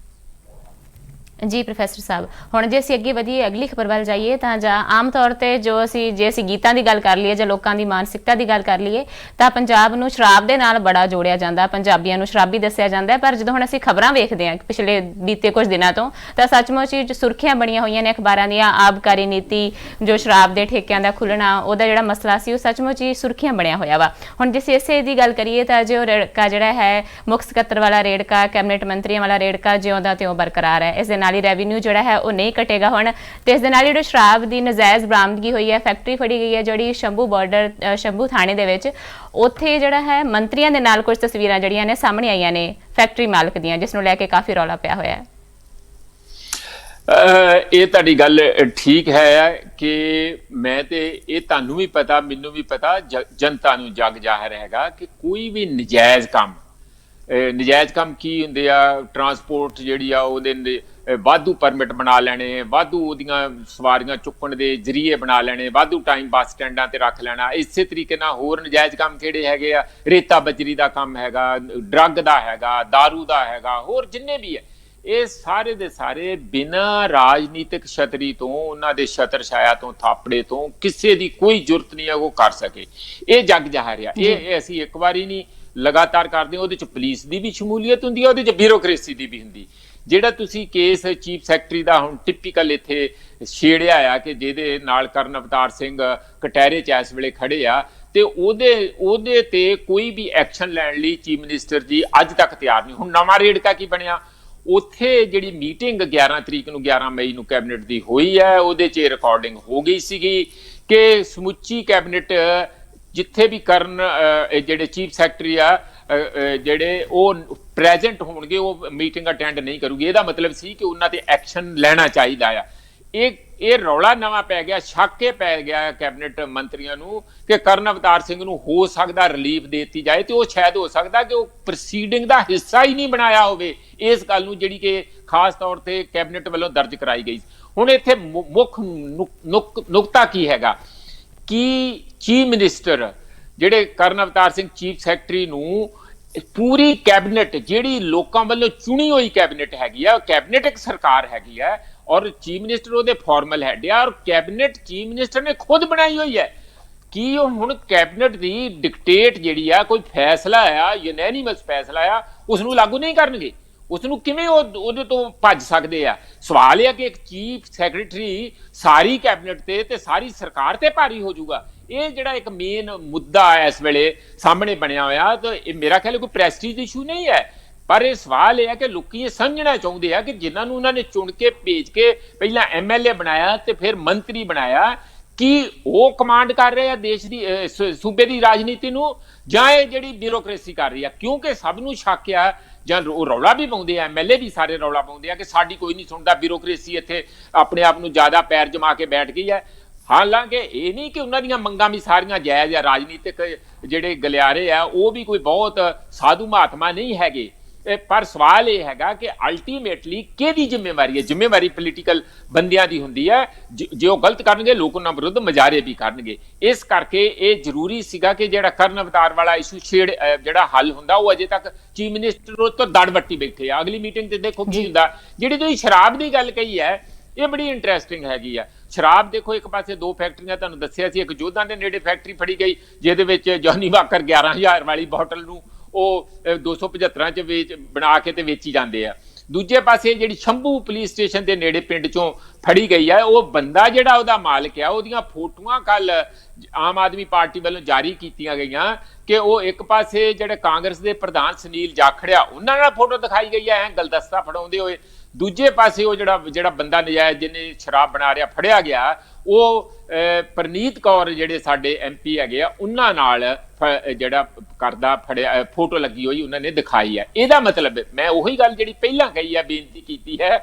ਜੀ ਪ੍ਰੋਫੈਸਰ ਸਾਹਿਬ, ਹੁਣ ਜੇ ਅਸੀਂ ਅੱਗੇ ਵਧੀਏ, ਅਗਲੀ ਖਬਰ ਵੱਲ ਜਾਈਏ ਤਾਂ ਆਮ ਤੌਰ ਤੇ ਜੇ ਅਸੀਂ ਗੀਤਾਂ ਦੀ ਗੱਲ ਕਰ ਲਈਏ ਜਾਂ ਲੋਕਾਂ ਦੀ ਮਾਨਸਿਕਤਾ ਦੀ ਗੱਲ ਕਰ ਲਈਏ ਤਾਂ ਪੰਜਾਬ ਨੂੰ ਸ਼ਰਾਬ ਦੇ ਨਾਲ ਬੜਾ ਜੋੜਿਆ ਜਾਂਦਾ, ਪੰਜਾਬੀਆਂ ਨੂੰ ਸ਼ਰਾਬੀ ਦੱਸਿਆ ਜਾਂਦਾ। ਪਰ ਜਦੋਂ ਹੁਣ ਅਸੀਂ ਖਬਰਾਂ ਵੇਖਦੇ ਹਾਂ ਪਿਛਲੇ ਬੀਤੇ ਕੁਝ ਦਿਨਾਂ ਤੋਂ, ਤਾਂ ਸੱਚਮੁੱਚ ਹੀ ਸੁਰਖੀਆਂ ਬਣੀਆਂ ਹੋਈਆਂ ਨੇ ਅਖਬਾਰਾਂ ਦੀਆਂ। ਆਬਕਾਰੀ ਨੀਤੀ, ਜੋ ਸ਼ਰਾਬ ਦੇ ਠੇਕਿਆਂ ਦਾ ਖੁੱਲ੍ਹਣਾ, ਉਹਦਾ ਜਿਹੜਾ ਮਸਲਾ ਸੀ, ਉਹ ਸੱਚਮੁੱਚ ਹੀ ਸੁਰਖੀਆਂ ਬਣਿਆ ਹੋਇਆ ਵਾ। ਹੁਣ ਜੇ ਇਸੇ ਦੀ ਗੱਲ ਕਰੀਏ ਤਾਂ ਜੋ ਰੇੜਕਾ ਜਿਹੜਾ ਹੈ ਮੁੱਖ ਸਕੱਤਰ ਵਾਲਾ ਰੇੜਕਾ, ਕੈਬਨਿਟ ਮੰਤਰੀਆਂ ਵਾਲਾ ਰੇੜਕਾ ਜਿਉਂ ਦਾ ਤਿਉਂ ਬਰਕਰਾਰ ਹੈ। ਇਸ ਦੇ ਨਾਲ ਹੀ ਰੈਵਨਿਊ ਜਿਹੜਾ ਹੈ ਉਹ ਨਹੀਂ ਘਟੇਗਾ ਹੁਣ। ਤੇ ਇਸ ਦੇ ਨਾਲ ਜਿਹੜੀ ਸ਼ਰਾਬ ਦੀ ਨਜਾਇਜ਼ ਬਰਾਮਦਗੀ ਹੋਈ ਹੈ, ਫੈਕਟਰੀ ਫੜੀ ਗਈ ਹੈ ਜਿਹੜੀ ਸ਼ੰਭੂ ਥਾਣੇ ਦੇ ਵਿੱਚ, ਉੱਥੇ ਜਿਹੜਾ ਹੈ ਮੰਤਰੀਆਂ ਦੇ ਨਾਲ ਕੁਝ ਤਸਵੀਰਾਂ ਜਿਹੜੀਆਂ ਨੇ ਸਾਹਮਣੇ ਆਈਆਂ ਨੇ ਫੈਕਟਰੀ ਮਾਲਕ ਦੀਆਂ, ਜਿਸ ਨੂੰ ਲੈ ਕੇ ਕਾਫੀ ਰੌਲਾ ਪਿਆ ਹੋਇਆ ਹੈ। ਇਹ ਤੁਹਾਡੀ ਗੱਲ ਠੀਕ ਹੈ ਕਿ ਮੈਂ ਤੇ ਇਹ ਤੁਹਾਨੂੰ ਵੀ ਪਤਾ ਮੈਨੂੰ ਵੀ ਪਤਾ ਜਨਤਾ ਨੂੰ ਜਗ ਜ਼ਾਹਿਰ ਹੈਗਾ ਕਿ ਕੋਈ ਵੀ ਨਜਾਇਜ਼ ਕੰਮ ਕੀ ਹੁੰਦੇ ਆ। ਟਰਾਂਸਪੋਰਟ ਜਿਹੜੀ ਆ ਉਹਦੇ ਵਾਧੂ ਪਰਮਿਟ ਬਣਾ ਲੈਣੇ, ਵਾਧੂ ਉਹਦੀਆਂ ਸਵਾਰੀਆਂ ਚੁੱਕਣ ਦੇ ਜ਼ਰੀਏ ਬਣਾ ਲੈਣੇ, ਵਾਧੂ ਟਾਈਮ ਬੱਸ ਸਟੈਂਡਾਂ ਤੇ ਰੱਖ ਲੈਣਾ। ਇਸੇ ਤਰੀਕੇ ਨਾਲ ਹੋਰ ਨਜਾਇਜ਼ ਕੰਮ ਕਿਹੜੇ ਹੈਗੇ ਆ, ਰੇਤਾ ਬਜਰੀ ਦਾ ਕੰਮ ਹੈਗਾ, ਡਰੱਗ ਦਾ ਹੈਗਾ, ਦਾਰੂ ਦਾ ਹੈਗਾ, ਹੋਰ ਜਿੰਨੇ ਵੀ ਹੈ ਇਹ ਸਾਰੇ ਦੇ ਸਾਰੇ ਬਿਨਾਂ ਰਾਜਨੀਤਿਕ ਛਤਰੀ ਤੋਂ, ਉਹਨਾਂ ਦੇ ਛਤਰ ਛਾਇਆ ਤੋਂ, ਥਾਪੜੇ ਤੋਂ ਕਿਸੇ ਦੀ ਕੋਈ ਜ਼ਰੂਰਤ ਨਹੀਂ ਹੈ ਉਹ ਕਰ ਸਕੇ। ਇਹ ਜਗ ਜ਼ਾਹਿਰ ਆ। ਇਹ ਅਸੀਂ ਇੱਕ ਵਾਰੀ ਨਹੀਂ ਲਗਾਤਾਰ ਕਰਦੇ ਹਾਂ। ਉਹਦੇ ਚ ਪੁਲਿਸ ਦੀ ਵੀ ਸ਼ਮੂਲੀਅਤ ਹੁੰਦੀ ਹੈ, ਉਹਦੇ ਚ ਬਿਊਰੋਕ੍ਰੇਸੀ ਦੀ ਵੀ ਹੁੰਦੀ। ਜਿਹੜਾ ਤੁਸੀਂ ਕੇਸ ਚੀਫ ਸੈਕਟਰੀ ਦਾ ਹੁਣ ਟਿਪੀਕਲ ਇੱਥੇ ਛੇੜਿਆ ਆ ਕਿ ਜਿਹਦੇ ਨਾਲ ਕਰਨ ਅਵਤਾਰ ਸਿੰਘ ਕਟਹਿਰੇ ਚ ਇਸ ਵੇਲੇ ਖੜੇ ਆ, ਤੇ ਉਹਦੇ ਤੇ ਕੋਈ ਵੀ ਐਕਸ਼ਨ ਲੈਣ ਲਈ ਚੀਫ ਮਿਨਿਸਟਰ ਜੀ ਅੱਜ ਤੱਕ ਤਿਆਰ ਨਹੀਂ। ਹੁਣ ਨਵਾਂ ਰੇੜਕਾ ਕੀ ਬਣਿਆ, ਉੱਥੇ ਜਿਹੜੀ ਮੀਟਿੰਗ 11 ਤਰੀਕ ਨੂੰ 11 ਮਈ ਨੂੰ ਕੈਬਨਿਟ ਦੀ ਹੋਈ ਹੈ, ਉਹਦੇ 'ਚ ਰਿਕਾਰਡਿੰਗ ਹੋ ਗਈ ਸੀਗੀ ਕਿ ਸਮੁੱਚੀ ਕੈਬਨਿਟ ਜਿੱਥੇ ਵੀ ਕਰਨ ਜਿਹੜੇ ਚੀਫ ਸੈਕਟਰੀ ਆ ਜਿਹੜੇ ਉਹ ਪ੍ਰੈਜ਼ੈਂਟ ਹੋਣਗੇ, ਉਹ ਮੀਟਿੰਗ ਅਟੈਂਡ ਨਹੀਂ ਕਰੂਗੀ। ਇਹਦਾ ਮਤਲਬ ਸੀ ਕਿ ਉਹਨਾਂ ਤੇ ਐਕਸ਼ਨ ਲੈਣਾ ਚਾਹੀਦਾ ਆ। ਇਹ ਰੌਲਾ ਨਵਾਂ ਪੈ ਗਿਆ, ਸ਼ੱਕ ਪੈ ਗਿਆ ਕੈਬਨਿਟ ਮੰਤਰੀਆਂ ਨੂੰ ਕਿ ਕਰਨ ਅਵਤਾਰ ਸਿੰਘ ਨੂੰ ਹੋ ਸਕਦਾ ਰਿਲੀਫ ਦੇ ਦਿੱਤੀ ਜਾਏ, ਤੇ ਉਹ ਸ਼ਾਇਦ ਹੋ ਸਕਦਾ ਕਿ ਉਹ ਪ੍ਰੋਸੀਡਿੰਗ ਦਾ ਹਿੱਸਾ ਹੀ ਨਹੀਂ ਬਣਾਇਆ ਹੋਵੇ ਇਸ ਗੱਲ ਨੂੰ, ਜਿਹੜੀ ਕਿ ਖਾਸ ਤੌਰ ਤੇ ਕੈਬਨਿਟ ਵੱਲੋਂ ਦਰਜ ਕਰਾਈ ਗਈ। ਹੁਣ ਇੱਥੇ ਮੁੱਖ ਨੁਕਤਾ ਕੀ ਹੈਗਾ ਕਿ ਚੀਫ ਮਿਨਿਸਟਰ ਜਿਹੜੇ ਕਰਨ ਅਵਤਾਰ ਸਿੰਘ ਚੀਫ ਸੈਕਟਰੀ ਨੂੰ ਪੂਰੀ ਕੈਬਨਿਟ ਜਿਹੜੀ ਲੋਕਾਂ ਵੱਲੋਂ ਚੁਣੀ ਹੋਈ ਕੈਬਨਿਟ ਹੈਗੀ ਆ, ਕੈਬਨਿਟ ਇੱਕ ਸਰਕਾਰ ਹੈਗੀ ਆ ਔਰ ਚੀਫ ਮਿਨਿਸਟਰ ਉਹਦੇ ਫਾਰਮਲ ਹੈਡ ਆ, ਔਰ ਕੈਬਨਿਟ ਚੀਫ ਮਿਨਿਸਟਰ ਨੇ ਖੁਦ ਬਣਾਈ ਹੋਈ ਹੈ। ਕੀ ਉਹ ਹੁਣ ਕੈਬਨਿਟ ਦੀ ਡਿਕਟੇਟ ਜਿਹੜੀ ਆ, ਕੋਈ ਫੈਸਲਾ ਆ ਯੂਨੈਨਿਮਸ ਫੈਸਲਾ ਆ, ਉਸ ਨੂੰ ਲਾਗੂ ਨਹੀਂ ਕਰਨਗੇ? ਉਸ ਨੂੰ ਕਿਵੇਂ ਉਹਦੇ ਤੋਂ ਭੱਜ ਸਕਦੇ ਆ? ਸਵਾਲ ਇਹ ਆ ਕਿ ਇੱਕ ਚੀਫ ਸੈਕਟਰੀ ਸਾਰੀ ਕੈਬਨਿਟ ਤੇ ਸਾਰੀ ਸਰਕਾਰ ਤੇ ਭਾਰੀ ਹੋ ਜਾਊਗਾ। ਇਹ ਜਿਹੜਾ ਇੱਕ ਮੇਨ ਮੁੱਦਾ ਇਸ ਵੇਲੇ ਸਾਹਮਣੇ ਬਣਿਆ ਹੋਇਆ, ਤਾਂ ਇਹ ਮੇਰਾ ਖਿਆਲ ਕੋਈ ਪ੍ਰੈਸਟੀਜ ਇਸ਼ੂ ਨਹੀਂ ਹੈ, ਪਰ ਇਹ ਸਵਾਲ ਇਹ ਹੈ ਕਿ ਲੋਕੀ ਇਹ ਸਮਝਣਾ ਚਾਹੁੰਦੇ ਆ ਕਿ ਜਿਨ੍ਹਾਂ ਨੂੰ ਉਹਨਾਂ ਨੇ ਚੁਣ ਕੇ ਭੇਜ ਕੇ ਪਹਿਲਾਂ MLA ਬਣਾਇਆ ਤੇ ਫਿਰ ਮੰਤਰੀ ਬਣਾਇਆ, ਕਿ ਉਹ ਕਮਾਂਡ ਕਰ ਰਹੇ ਆ ਦੇਸ਼ ਦੀ ਸੂਬੇ ਦੀ ਰਾਜਨੀਤੀ ਨੂੰ, ਜਾਂ ਇਹ ਜਿਹੜੀ ਬਿਊਰੋਕ੍ਰੇਸੀ ਕਰ ਰਹੀ ਆ? ਕਿਉਂਕਿ ਸਭ ਨੂੰ ਸ਼ੱਕ ਆ, ਜਾਂ ਉਹ ਰੌਲਾ ਵੀ ਪਾਉਂਦੇ ਆ, MLA ਵੀ ਸਾਰੇ ਰੌਲਾ ਪਾਉਂਦੇ ਆ ਕਿ ਸਾਡੀ ਕੋਈ ਨਹੀਂ ਸੁਣਦਾ, ਬਿਊਰੋਕ੍ਰੇਸੀ ਇੱਥੇ ਆਪਣੇ ਆਪ ਨੂੰ ਜ਼ਿਆਦਾ ਪੈਰ ਜਮਾ ਕੇ ਬੈਠ ਗਈ ਹੈ। ਹਾਲਾਂਕਿ ਇਹ ਨਹੀਂ ਕਿ ਉਹਨਾਂ ਦੀਆਂ ਮੰਗਾਂ ਵੀ ਸਾਰੀਆਂ ਜਾਇਜ਼ ਆ, ਰਾਜਨੀਤਿਕ ਜਿਹੜੇ ਗਲਿਆਰੇ ਆ ਉਹ ਵੀ ਕੋਈ ਬਹੁਤ ਸਾਧੂ ਮਹਾਤਮਾ ਨਹੀਂ ਹੈਗੇ, ਪਰ ਸਵਾਲ ਇਹ ਹੈਗਾ ਕਿ ਅਲਟੀਮੇਟਲੀ ਕਿਹਦੀ ਜ਼ਿੰਮੇਵਾਰੀ ਹੈ? ਜ਼ਿੰਮੇਵਾਰੀ ਪੋਲੀਟੀਕਲ ਬੰਦਿਆਂ ਦੀ ਹੁੰਦੀ ਹੈ। ਜੇ ਉਹ ਗਲਤ ਕਰਨਗੇ ਲੋਕ ਉਹਨਾਂ ਵਿਰੁੱਧ ਮੁਜ਼ਾਹਰੇ ਵੀ ਕਰਨਗੇ। ਇਸ ਕਰਕੇ ਇਹ ਜ਼ਰੂਰੀ ਸੀਗਾ ਕਿ ਜਿਹੜਾ ਕਰਨ ਅਵਤਾਰ ਵਾਲਾ ਇਸ਼ੂ ਜਿਹੜਾ ਹੱਲ ਹੁੰਦਾ, ਉਹ ਅਜੇ ਤੱਕ ਚੀਫ ਮਿਨਿਸਟਰ ਉਹ ਤੋਂ ਦੜ ਵੱਟੀ ਬੈਠੇ ਆ। ਅਗਲੀ ਮੀਟਿੰਗ ਤੇ ਦੇਖੋ ਕੀ ਹੁੰਦਾ। ਜਿਹੜੀ ਤੁਸੀਂ ਸ਼ਰਾਬ ਦੀ ਗੱਲ ਕਹੀ ਹੈ, ਇਹ ਬੜੀ ਇੰਟਰਸਟਿੰਗ ਹੈਗੀ ਆ। ਸ਼ਰਾਬ ਦੇਖੋ, ਇੱਕ ਪਾਸੇ 2 ਫੈਕਟਰੀਆਂ ਤੁਹਾਨੂੰ ਦੱਸਿਆ ਸੀ, ਇੱਕ ਜੋਧਾਂ ਦੇ ਨੇੜੇ ਫੈਕਟਰੀ ਫੜੀ ਗਈ ਜਿਹਦੇ ਵਿੱਚ ਜੌਨੀ ਵਾਕਰ 11,000 ਵਾਲੀ ਬੋਟਲ ਨੂੰ ਉਹ 275 ਚ ਬਣਾ ਕੇ ਤੇ ਵੇਚੀ ਜਾਂਦੇ ਆ। ਦੂਜੇ ਪਾਸੇ ਜਿਹੜੀ ਸ਼ੰਭੂ ਪੁਲਿਸ ਸਟੇਸ਼ਨ ਦੇ ਨੇੜੇ ਪਿੰਡ ਚੋਂ ਫੜੀ ਗਈ ਹੈ, ਉਹ ਬੰਦਾ ਜਿਹੜਾ ਉਹਦਾ ਮਾਲਕ ਆ, ਉਹਦੀਆਂ ਫੋਟੋਆਂ ਕੱਲ ਆਮ ਆਦਮੀ ਪਾਰਟੀ ਵੱਲੋਂ ਜਾਰੀ ਕੀਤੀਆਂ ਗਈਆਂ ਕਿ ਉਹ ਇੱਕ ਪਾਸੇ ਜਿਹੜੇ ਕਾਂਗਰਸ ਦੇ ਪ੍ਰਧਾਨ ਸੁਨੀਲ ਜਾਖੜਿਆ ਉਹਨਾਂ ਨਾਲ ਫੋਟੋ ਦਿਖਾਈ ਗਈ ਹੈ ਗਲਦਸਤਾ ਫੜਾਉਂਦੇ ਹੋਏ। ਦੂਜੇ ਪਾਸੇ ਉਹ ਜਿਹੜਾ ਬੰਦਾ ਨਜਾਇਜ਼ ਜਿਹਨੇ ਸ਼ਰਾਬ ਬਣਾ ਰਿਹਾ ਫੜਿਆ ਗਿਆ, ਉਹ ਪ੍ਰਨੀਤ ਕੌਰ ਜਿਹੜੇ ਸਾਡੇ MP ਹੈਗੇ ਆ, ਉਹਨਾਂ ਨਾਲ ਜਿਹੜਾ ਕਰਦਾ ਫੜਿਆ ਫੋਟੋ ਲੱਗੀ ਹੋਈ ਉਹਨਾਂ ਨੇ ਦਿਖਾਈ ਹੈ। ਇਹਦਾ ਮਤਲਬ ਮੈਂ ਉਹੀ ਗੱਲ ਜਿਹੜੀ ਪਹਿਲਾਂ ਕਹੀ ਹੈ, ਬੇਨਤੀ ਕੀਤੀ ਹੈ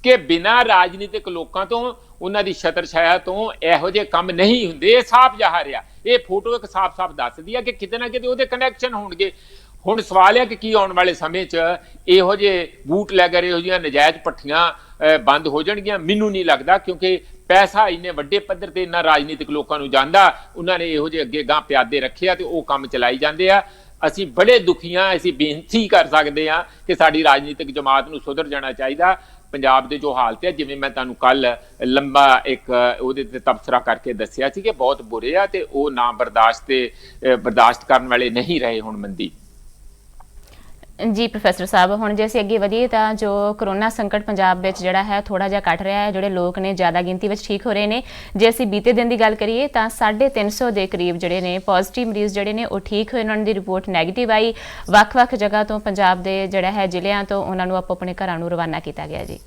ਕਿ ਬਿਨਾਂ ਰਾਜਨੀਤਿਕ ਲੋਕਾਂ ਤੋਂ, ਉਹਨਾਂ ਦੀ ਛਤਰ ਛਾਇਆ ਤੋਂ ਇਹੋ ਜਿਹੇ ਕੰਮ ਨਹੀਂ ਹੁੰਦੇ। ਇਹ ਸਾਫ਼ ਜ਼ਾਹਰ ਆ, ਇਹ ਫੋਟੋ ਇੱਕ ਸਾਫ਼ ਦੱਸਦੀ ਆ ਕਿ ਕਿਤੇ ਨਾ ਕਿਤੇ ਉਹਦੇ ਕਨੈਕਸ਼ਨ ਹੋਣਗੇ। ਹੁਣ ਸਵਾਲ ਹੈ ਕਿ ਕੀ ਆਉਣ ਵਾਲੇ ਸਮੇਂ 'ਚ ਇਹੋ ਜਿਹੇ ਬੂਟ ਲੈਗਰ, ਇਹੋ ਜਿਹੀਆਂ ਨਜਾਇਜ਼ ਭੱਠੀਆਂ ਬੰਦ ਹੋ ਜਾਣਗੀਆਂ? ਮੈਨੂੰ ਨਹੀਂ ਲੱਗਦਾ, ਕਿਉਂਕਿ ਪੈਸਾ ਇੰਨੇ ਵੱਡੇ ਪੱਧਰ ਤੇ ਇੰਨਾ ਰਾਜਨੀਤਿਕ ਲੋਕਾਂ ਨੂੰ ਜਾਂਦਾ, ਉਹਨਾਂ ਨੇ ਇਹੋ ਜਿਹੇ ਅੱਗੇ ਗਾਂ ਪਿਆਦੇ ਰੱਖਿਆ ਤੇ ਉਹ ਕੰਮ ਚਲਾਈ ਜਾਂਦੇ ਆ। ਅਸੀਂ ਬੜੇ ਦੁਖੀ ਹਾਂ। ਅਸੀਂ ਬੇਨਤੀ ਕਰ ਸਕਦੇ ਹਾਂ ਕਿ ਸਾਡੀ ਰਾਜਨੀਤਿਕ ਜਮਾਤ ਨੂੰ ਸੁਧਰ ਜਾਣਾ ਚਾਹੀਦਾ। ਪੰਜਾਬ ਦੇ ਜੋ ਹਾਲਤ ਹੈ, ਜਿਵੇਂ ਮੈਂ ਤੁਹਾਨੂੰ ਕੱਲ ਲੰਬਾ ਇੱਕ ਉਹਦੇ ਤੇ ਤਬਸਰਾ ਕਰਕੇ ਦੱਸਿਆ ਸੀ ਕਿ ਬਹੁਤ ਬੁਰੇ ਆ, ਤੇ ਉਹ ਨਾ ਬਰਦਾਸ਼ਤ ਕਰਨ ਵਾਲੇ ਨਹੀਂ ਰਹੇ ਹੁਣ ਮੰਦੀ। ਜੀ ਪ੍ਰੋਫੈਸਰ ਸਾਹਿਬ, ਹੁਣ ਜੇ ਅਸੀਂ ਅੱਗੇ ਵਧੀਏ ਤਾਂ ਜੋ ਕਰੋਨਾ ਸੰਕਟ ਪੰਜਾਬ ਵਿੱਚ ਜਿਹੜਾ ਹੈ ਥੋੜਾ ਜਿਹਾ ਘਟ ਰਿਹਾ ਹੈ, ਜਿਹੜੇ ਲੋਕ ਨੇ ਜ਼ਿਆਦਾ ਗਿਣਤੀ ਵਿੱਚ ਠੀਕ ਹੋ ਰਹੇ ਨੇ। ਜੇ ਅਸੀਂ ਬੀਤੇ ਦਿਨ ਦੀ ਗੱਲ ਕਰੀਏ ਤਾਂ 350 ਦੇ ਕਰੀਬ ਜਿਹੜੇ ਨੇ ਪੋਜ਼ਿਟਿਵ ਮਰੀਜ਼ ਜਿਹੜੇ ਨੇ ਉਹ ਠੀਕ ਹੋਏ, ਉਹਨਾਂ ਦੀ ਰਿਪੋਰਟ ਨੈਗੇਟਿਵ ਆਈ। ਵੱਖ-ਵੱਖ ਜਗ੍ਹਾ ਤੋਂ ਪੰਜਾਬ ਦੇ ਜਿਹੜਾ ਹੈ ਜ਼ਿਲ੍ਹਿਆਂ ਤੋਂ ਉਹਨਾਂ ਨੂੰ ਆਪੋ ਆਪਣੇ ਘਰਾਂ ਨੂੰ ਰਵਾਨਾ ਕੀਤਾ ਗਿਆ ਜੀ।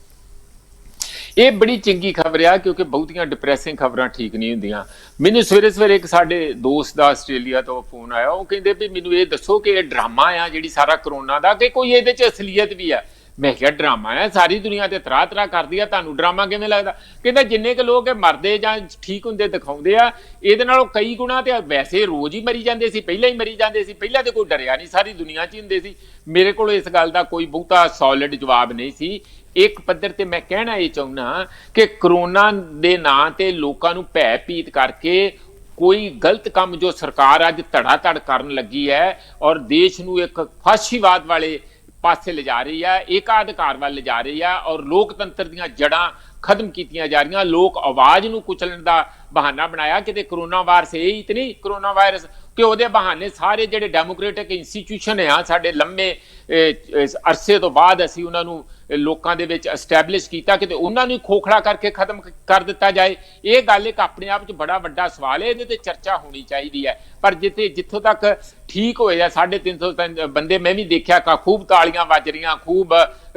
ਇਹ ਬੜੀ ਚੰਗੀ ਖਬਰ ਆ, ਕਿਉਂਕਿ ਬਹੁਤੀਆਂ ਡਿਪਰੈਸਿੰਗ ਖਬਰਾਂ ਠੀਕ ਨਹੀਂ ਹੁੰਦੀਆਂ। ਮੈਨੂੰ ਸਵੇਰੇ ਇੱਕ ਸਾਡੇ ਦੋਸਤ ਦਾ ਆਸਟ੍ਰੇਲੀਆ ਤੋਂ ਫੋਨ ਆਇਆ, ਉਹ ਕਹਿੰਦੇ ਵੀ ਮੈਨੂੰ ਇਹ ਦੱਸੋ ਕਿ ਇਹ ਡਰਾਮਾ ਆ ਜਿਹੜੀ ਸਾਰਾ ਕਰੋਨਾ ਦਾ, ਕਿ ਕੋਈ ਇਹਦੇ 'ਚ ਅਸਲੀਅਤ ਵੀ ਆ? ਮੈਂ ਕਿਹਾ ਡਰਾਮਾ ਹੈ, ਸਾਰੀ ਦੁਨੀਆ ਤੇ ਤਰਾ ਤਰਾ ਕਰਦੀ ਆ, ਤੁਹਾਨੂੰ ਡਰਾਮਾ ਕਿਵੇਂ ਲੱਗਦਾ? ਕਹਿੰਦਾ ਜਿੰਨੇ ਕੁ ਲੋਕ ਮਰਦੇ ਜਾਂ ਠੀਕ ਹੁੰਦੇ ਦਿਖਾਉਂਦੇ ਆ, ਇਹਦੇ ਨਾਲੋਂ ਕਈ ਗੁਣਾ ਤੇ ਵੈਸੇ ਰੋਜ਼ ਹੀ ਮਰੀ ਜਾਂਦੇ ਸੀ, ਪਹਿਲਾਂ ਹੀ ਮਰੀ ਜਾਂਦੇ ਸੀ, ਪਹਿਲਾਂ ਤੇ ਕੋਈ ਡਰਿਆ ਨਹੀਂ, ਸਾਰੀ ਦੁਨੀਆ 'ਚ ਹੀ ਹੁੰਦੇ ਸੀ। ਮੇਰੇ ਕੋਲ ਇਸ ਗੱਲ ਦਾ ਕੋਈ ਬਹੁਤਾ ਸੋਲਿਡ ਜਵਾਬ ਨਹੀਂ ਸੀ। ਇੱਕ ਪੱਧਰ ਤੇ ਮੈਂ ਕਹਿਣਾ ਇਹ ਚਾਹੁੰਦਾ ਕਿ ਕਰੋਨਾ ਦੇ ਨਾਂ ਤੇ ਲੋਕਾਂ ਨੂੰ ਭੈ ਭੀਤ ਕਰਕੇ ਕੋਈ ਗਲਤ ਕੰਮ ਜੋ ਸਰਕਾਰ ਅੱਜ ਧੜਾ ਧੜ ਕਰਨ ਲੱਗੀ ਹੈ ਔਰ ਦੇਸ਼ ਨੂੰ ਇੱਕ ਫਾਸ਼ੀਵਾਦ ਵਾਲੇ ਪਾਸੇ ਲਿਜਾ ਰਹੀ ਹੈ, ਏਕਾਧਿਕਾਰ ਵੱਲ ਲਿਜਾ ਰਹੀ ਹੈ ਔਰ ਲੋਕਤੰਤਰ ਦੀਆਂ ਜੜ੍ਹਾਂ ਖਤਮ ਕੀਤੀਆਂ ਜਾ ਰਹੀਆਂ। ਲੋਕ ਆਵਾਜ਼ ਨੂੰ ਕੁਚਲਣ ਦਾ ਬਹਾਨਾ ਬਣਾਇਆ ਕਿਤੇ ਕਰੋਨਾ ਵਾਇਰਸ ਇਹ ਹੀ ਤੇ ਨਹੀਂ, ਕਰੋਨਾ ਵਾਇਰਸ ਕਿ ਉਹਦੇ ਬਹਾਨੇ ਸਾਰੇ ਜਿਹੜੇ ਡੈਮੋਕ੍ਰੈਟਿਕ ਇੰਸਟੀਟਿਊਸ਼ਨ ਆ ਸਾਡੇ ਲੰਮੇ ਅਰਸੇ ਤੋਂ ਬਾਅਦ ਅਸੀਂ ਉਹਨਾਂ ਨੂੰ ਲੋਕਾਂ ਦੇ ਵਿੱਚ ਐਸਟੈਬਲਿਸ਼ ਕੀਤਾ, ਕਿਤੇ ਉਹਨਾਂ ਨੂੰ ਖੋਖਲਾ ਕਰਕੇ ਖਤਮ ਕਰ ਦਿੱਤਾ ਜਾਏ। ਇਹ ਗੱਲ ਇੱਕ ਆਪਣੇ ਆਪ 'ਚ ਬੜਾ ਵੱਡਾ ਸਵਾਲ ਹੈ, ਇਹਦੇ ਤੇ ਚਰਚਾ ਹੋਣੀ ਚਾਹੀਦੀ ਹੈ। ਪਰ ਜਿੱਥੋਂ ਤੱਕ ਠੀਕ ਹੋਏ ਆ 350 ਬੰਦੇ ਮੈਂ ਵੀ ਦੇਖਿਆ ਖੂਬ ਤਾਲੀਆਂ ਵੱਜ ਰਹੀਆਂ, ਖੂਬ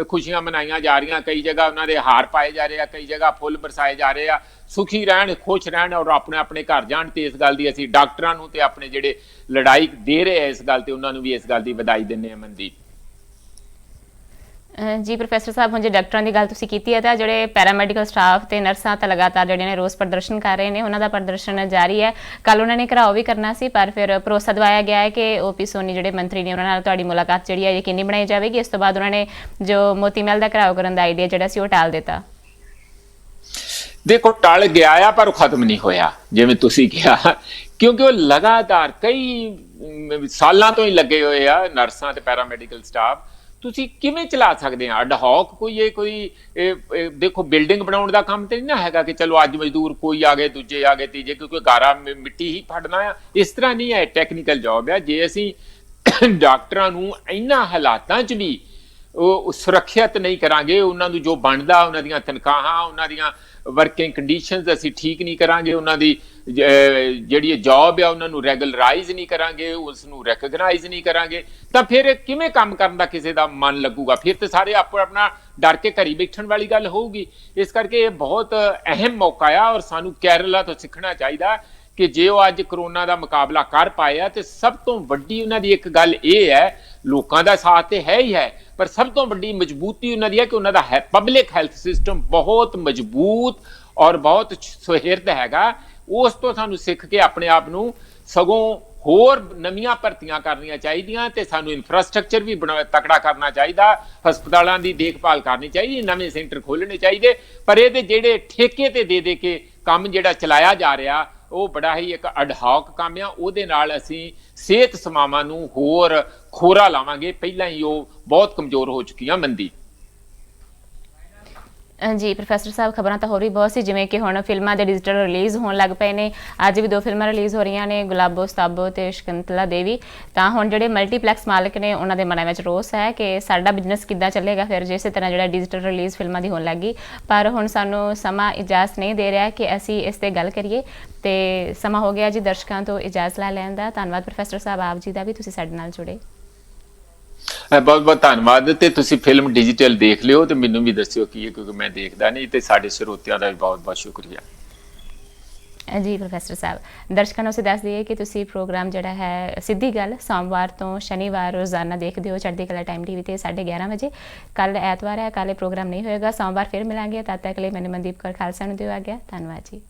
ਖੁਸ਼ੀਆਂ ਮਨਾਈਆਂ ਜਾ ਰਹੀਆਂ, ਕਈ ਜਗ੍ਹਾ ਉਹਨਾਂ ਦੇ ਹਾਰ ਪਾਏ ਜਾ ਰਹੇ ਆ, ਕਈ ਜਗ੍ਹਾ ਫੁੱਲ ਬਰਸਾਏ ਜਾ ਰਹੇ ਆ। ਸੁਖੀ ਰਹਿਣ, ਖੁਸ਼ ਰਹਿਣ ਔਰ ਆਪਣੇ ਆਪਣੇ ਘਰ ਜਾਣ। ਤੇ ਇਸ ਗੱਲ ਦੀ ਅਸੀਂ ਡਾਕਟਰਾਂ ਨੂੰ ਤੇ ਆਪਣੇ ਜਿਹੜੇ ਲੜਾਈ ਦੇ ਰਹੇ ਆ ਇਸ ਗੱਲ ਤੇ ਉਹਨਾਂ ਨੂੰ ਵੀ ਇਸ ਗੱਲ ਦੀ ਵਧਾਈ ਦਿੰਦੇ ਆ। ਮਨਦੀਪ ਜੀ ਪ੍ਰੋਫੈਸਰ ਸਾਹਿਬ, ਹੁਣ ਜੇ ਡਾਕਟਰਾਂ ਦੀ ਗੱਲ ਤੁਸੀਂ ਕੀਤੀ ਹੈ ਤਾਂ ਜਿਹੜੇ ਪੈਰਾਮੈਡੀਕਲ ਸਟਾਫ ਤੇ ਨਰਸਾਂ ਤਾਂ ਲਗਾਤਾਰ ਜਿਹੜੇ ਨੇ ਰੋਸ ਪ੍ਰਦਰਸ਼ਨ ਕਰ ਰਹੇ ਨੇ, ਉਹਨਾਂ ਦਾ ਪ੍ਰਦਰਸ਼ਨ ਜਾਰੀ ਹੈ। ਕੱਲ ਉਹਨਾਂ ਨੇ ਘਰਾਓ ਵੀ ਕਰਨਾ ਸੀ ਪਰ ਫਿਰ ਭਰੋਸਾ ਦਿਵਾਇਆ ਗਿਆ ਹੈ ਕਿ ਓਪੀ ਸੋਨੀ ਜਿਹੜੇ ਮੰਤਰੀ ਨੇ ਉਹਨਾਂ ਨਾਲ ਤੁਹਾਡੀ ਮੁਲਾਕਾਤ ਜਿਹੜੀ ਹੈ ਯਕੀਨੀ ਬਣਾਈ ਜਾਵੇਗੀ। ਇਸ ਤੋਂ ਬਾਅਦ ਉਹਨਾਂ ਨੇ ਜੋ ਮੋਤੀ ਮਹਿਲ ਦਾ ਘਰਾਓ ਕਰਨ ਦਾ ਆਈਡੀਆ ਜਿਹੜਾ ਸੀ ਉਹ ਟਾਲ ਦਿੱਤਾ। ਦੇਖੋ ਟਲ ਗਿਆ ਆ ਪਰ ਉਹ ਖਤਮ ਨਹੀਂ ਹੋਇਆ ਜਿਵੇਂ ਤੁਸੀਂ ਕਿਹਾ, ਕਿਉਂਕਿ ਉਹ ਲਗਾਤਾਰ ਕਈ ਸਾਲਾਂ ਤੋਂ ਹੀ ਲੱਗੇ ਹੋਏ ਆ ਨਰਸਾਂ ਤੇ ਪੈਰਾਮੈਡੀਕਲ ਸਟਾਫ। ਤੁਸੀਂ ਕਿਵੇਂ ਚਲਾ ਸਕਦੇ ਆ ਅਡਹੌਕ ਕੋਈ ਦੇਖੋ ਬਿਲਡਿੰਗ ਬਣਾਉਣ ਦਾ ਕੰਮ ਤੇ ਨਹੀਂ ਨਾ ਹੈਗਾ ਕਿ ਚਲੋ ਅੱਜ ਮਜ਼ਦੂਰ ਕੋਈ ਆ ਗਏ, ਦੂਜੇ ਆ ਗਏ, ਤੀਜੇ, ਕਿਉਂਕਿ ਗਾਰਾ ਮਿੱਟੀ ਹੀ ਫੜਨਾ ਆ। ਇਸ ਤਰ੍ਹਾਂ ਨਹੀਂ ਹੈ, ਟੈਕਨੀਕਲ ਜੌਬ ਆ। ਜੇ ਅਸੀਂ ਡਾਕਟਰਾਂ ਨੂੰ ਇਹਨਾਂ ਹਾਲਾਤਾਂ 'ਚ ਵੀ ਉਹ ਸੁਰੱਖਿਅਤ ਨਹੀਂ ਕਰਾਂਗੇ, ਉਹਨਾਂ ਨੂੰ ਜੋ ਬਣਦਾ ਉਹਨਾਂ ਦੀਆਂ ਤਨਖਾਹਾਂ, ਉਹਨਾਂ ਦੀਆਂ ਵਰਕਿੰਗ ਕੰਡੀਸ਼ਨਸ ਅਸੀਂ ਠੀਕ ਨਹੀਂ ਕਰਾਂਗੇ, ਉਹਨਾਂ ਦੀ ਜਿਹੜੀ ਜੌਬ ਆ ਉਹਨਾਂ ਨੂੰ ਰੈਗੂਲਰਾਈਜ਼ ਨਹੀਂ ਕਰਾਂਗੇ, ਉਸ ਨੂੰ ਰੈਕਗਨਾਈਜ਼ ਨਹੀਂ ਕਰਾਂਗੇ, ਤਾਂ ਫਿਰ ਕਿਵੇਂ ਕੰਮ ਕਰਨ ਦਾ ਕਿਸੇ ਦਾ ਮਨ ਲੱਗੂਗਾ? ਫਿਰ ਤੇ ਸਾਰੇ ਆਪੋ ਆਪਣਾ ਡਰ ਕੇ ਘਰੀ ਬੈਠਣ ਵਾਲੀ ਗੱਲ ਹੋਊਗੀ। ਇਸ ਕਰਕੇ ਇਹ ਬਹੁਤ ਅਹਿਮ ਮੌਕਾ ਆ ਔਰ ਸਾਨੂੰ ਕੇਰਲਾ ਤੋਂ ਸਿੱਖਣਾ ਚਾਹੀਦਾ ਕਿ ਜੇ ਉਹ ਅੱਜ ਕਰੋਨਾ ਦਾ ਮੁਕਾਬਲਾ ਕਰ ਪਾਏ ਆ ਤੇ ਸਭ ਤੋਂ ਵੱਡੀ ਉਹਨਾਂ ਦੀ ਇੱਕ ਗੱਲ ਇਹ ਹੈ, ਲੋਕਾਂ ਦਾ ਸਾਥ ਤੇ ਹੈ ਹੀ ਹੈ, ਪਰ ਸਭ ਤੋਂ ਵੱਡੀ ਮਜ਼ਬੂਤੀ ਉਹਨਾਂ ਦੀ ਹੈ ਕਿ ਉਹਨਾਂ ਦਾ ਪਬਲਿਕ ਹੈਲਥ ਸਿਸਟਮ ਬਹੁਤ ਮਜ਼ਬੂਤ ਔਰ ਬਹੁਤ ਸੁਹਿਰਦ ਹੈਗਾ। ਉਸ ਤੋਂ ਸਾਨੂੰ ਸਿੱਖ ਕੇ ਆਪਣੇ ਆਪ ਨੂੰ ਸਗੋਂ ਹੋਰ ਨਵੀਆਂ ਭਰਤੀਆਂ ਕਰਨੀਆਂ ਚਾਹੀਦੀਆਂ ਤੇ ਸਾਨੂੰ ਇਨਫਰਾਸਟ੍ਰਕਚਰ ਵੀ ਤਕੜਾ ਕਰਨਾ ਚਾਹੀਦਾ, ਹਸਪਤਾਲਾਂ ਦੀ ਦੇਖਭਾਲ ਕਰਨੀ ਚਾਹੀਦੀ, ਨਵੇਂ ਸੈਂਟਰ ਖੋਲ੍ਹਣੇ ਚਾਹੀਦੇ। ਪਰ ਇਹਦੇ ਜਿਹੜੇ ਠੇਕੇ ਤੇ ਦੇ ਕੇ ਕੰਮ ਜਿਹੜਾ ਚਲਾਇਆ ਜਾ ਰਿਹਾ ਉਹ ਬੜਾ ਹੀ ਇੱਕ ਅਡਹੌਕ ਕੰਮ ਆ। ਉਹਦੇ ਨਾਲ ਅਸੀਂ ਸਿਹਤ ਸੇਵਾਵਾਂ ਨੂੰ ਹੋਰ ਖੋਰਾ ਲਾਵਾਂਗੇ, ਪਹਿਲਾਂ ਹੀ ਉਹ ਬਹੁਤ ਕਮਜ਼ੋਰ ਹੋ ਚੁੱਕੀਆਂ। ਮੰਦੀ ਜੀ ਪ੍ਰੋਫੈਸਰ ਸਾਹਿਬ, ਖਬਰਾਂ ਤਾਂ ਹੋਰ ਵੀ ਬਹੁਤ ਸੀ, ਜਿਵੇਂ ਕਿ ਹੁਣ ਫਿਲਮਾਂ ਦੇ ਡਿਜੀਟਲ ਰਿਲੀਜ਼ ਹੋਣ ਲੱਗ ਪਏ ਨੇ। ਅੱਜ ਵੀ 2 ਫਿਲਮਾਂ ਰਿਲੀਜ਼ ਹੋ ਰਹੀਆਂ ਨੇ, ਗੁਲਾਬੋ ਸਤਾਬੋ ਤੇ ਸ਼ਕੁੰਤਲਾ ਦੇਵੀ। ਤਾਂ ਹੁਣ ਜਿਹੜੇ ਮਲਟੀਪਲੈਕਸ ਮਾਲਕ ਨੇ ਉਹਨਾਂ ਦੇ ਮਨਾਂ ਵਿੱਚ ਰੋਸ ਹੈ ਕਿ ਸਾਡਾ ਬਿਜ਼ਨਸ ਕਿੱਦਾਂ ਚੱਲੇਗਾ ਫਿਰ ਜੇ ਇਸੇ ਤਰ੍ਹਾਂ ਜਿਹੜਾ ਡਿਜੀਟਲ ਰਿਲੀਜ਼ ਫਿਲਮਾਂ ਦੀ ਹੋਣ ਲੱਗੀ। ਪਰ ਹੁਣ ਸਾਨੂੰ ਸਮਾਂ ਇਜਾਜ਼ਤ ਨਹੀਂ ਦੇ ਰਿਹਾ ਕਿ ਅਸੀਂ ਇਸ 'ਤੇ ਗੱਲ ਕਰੀਏ ਤੇ ਸਮਾਂ ਹੋ ਗਿਆ ਜੀ ਦਰਸ਼ਕਾਂ ਤੋਂ ਇਜਾਜ਼ਤ ਲੈ ਲੈਣ ਦਾ। ਧੰਨਵਾਦ ਪ੍ਰੋਫੈਸਰ ਸਾਹਿਬ ਆਪ ਜੀ ਦਾ ਵੀ, ਤੁਸੀਂ ਸਾਡੇ ਨਾਲ ਜੁੜੇ। ਬਹੁਤ ਬਹੁਤ ਧੰਨਵਾਦ। ਤੇ ਤੁਸੀਂ ਫਿਲਮ ਡਿਜੀਟਲ ਦੇਖ ਲਿਓ ਤੇ ਮੈਨੂੰ ਵੀ ਦੱਸਿਓ ਕੀ ਹੈ, ਕਿਉਂਕਿ ਮੈਂ ਦੇਖਦਾ ਨਹੀਂ। ਤੇ ਸਾਡੇ ਸਰੋਤਿਆਂ ਦਾ ਵੀ ਬਹੁਤ ਬਹੁਤ ਸ਼ੁਕਰੀਆ ਜੀ ਪ੍ਰੋਫੈਸਰ ਸਾਹਿਬ। ਦਰਸ਼ਕਾਂ ਨੂੰ ਅਸੀਂ ਦੱਸ ਦਈਏ ਕਿ ਤੁਸੀਂ ਪ੍ਰੋਗਰਾਮ ਜਿਹੜਾ ਹੈ ਸਿੱਧੀ ਗੱਲ ਸੋਮਵਾਰ ਤੋਂ ਸ਼ਨੀਵਾਰ ਰੋਜ਼ਾਨਾ ਦੇਖਦੇ ਹੋ ਚੜ੍ਹਦੀ ਕਲਾ ਟਾਈਮ ਟੀਵੀ ਤੇ 11:30 ਵਜੇ। ਕੱਲ ਐਤਵਾਰ ਹੈ, ਕੱਲ੍ਹ ਪ੍ਰੋਗਰਾਮ ਨਹੀਂ ਹੋਏਗਾ, ਸੋਮਵਾਰ ਫਿਰ ਮਿਲਾਂਗੇ। ਤਦ ਤੱਕ ਲਈ ਮੈਨੂੰ ਮਨਦੀਪ ਕੌਰ ਖਾਲਸਾ ਨੂੰ ਦਿਓ ਆਗਿਆ। ਧੰਨਵਾਦ ਜੀ।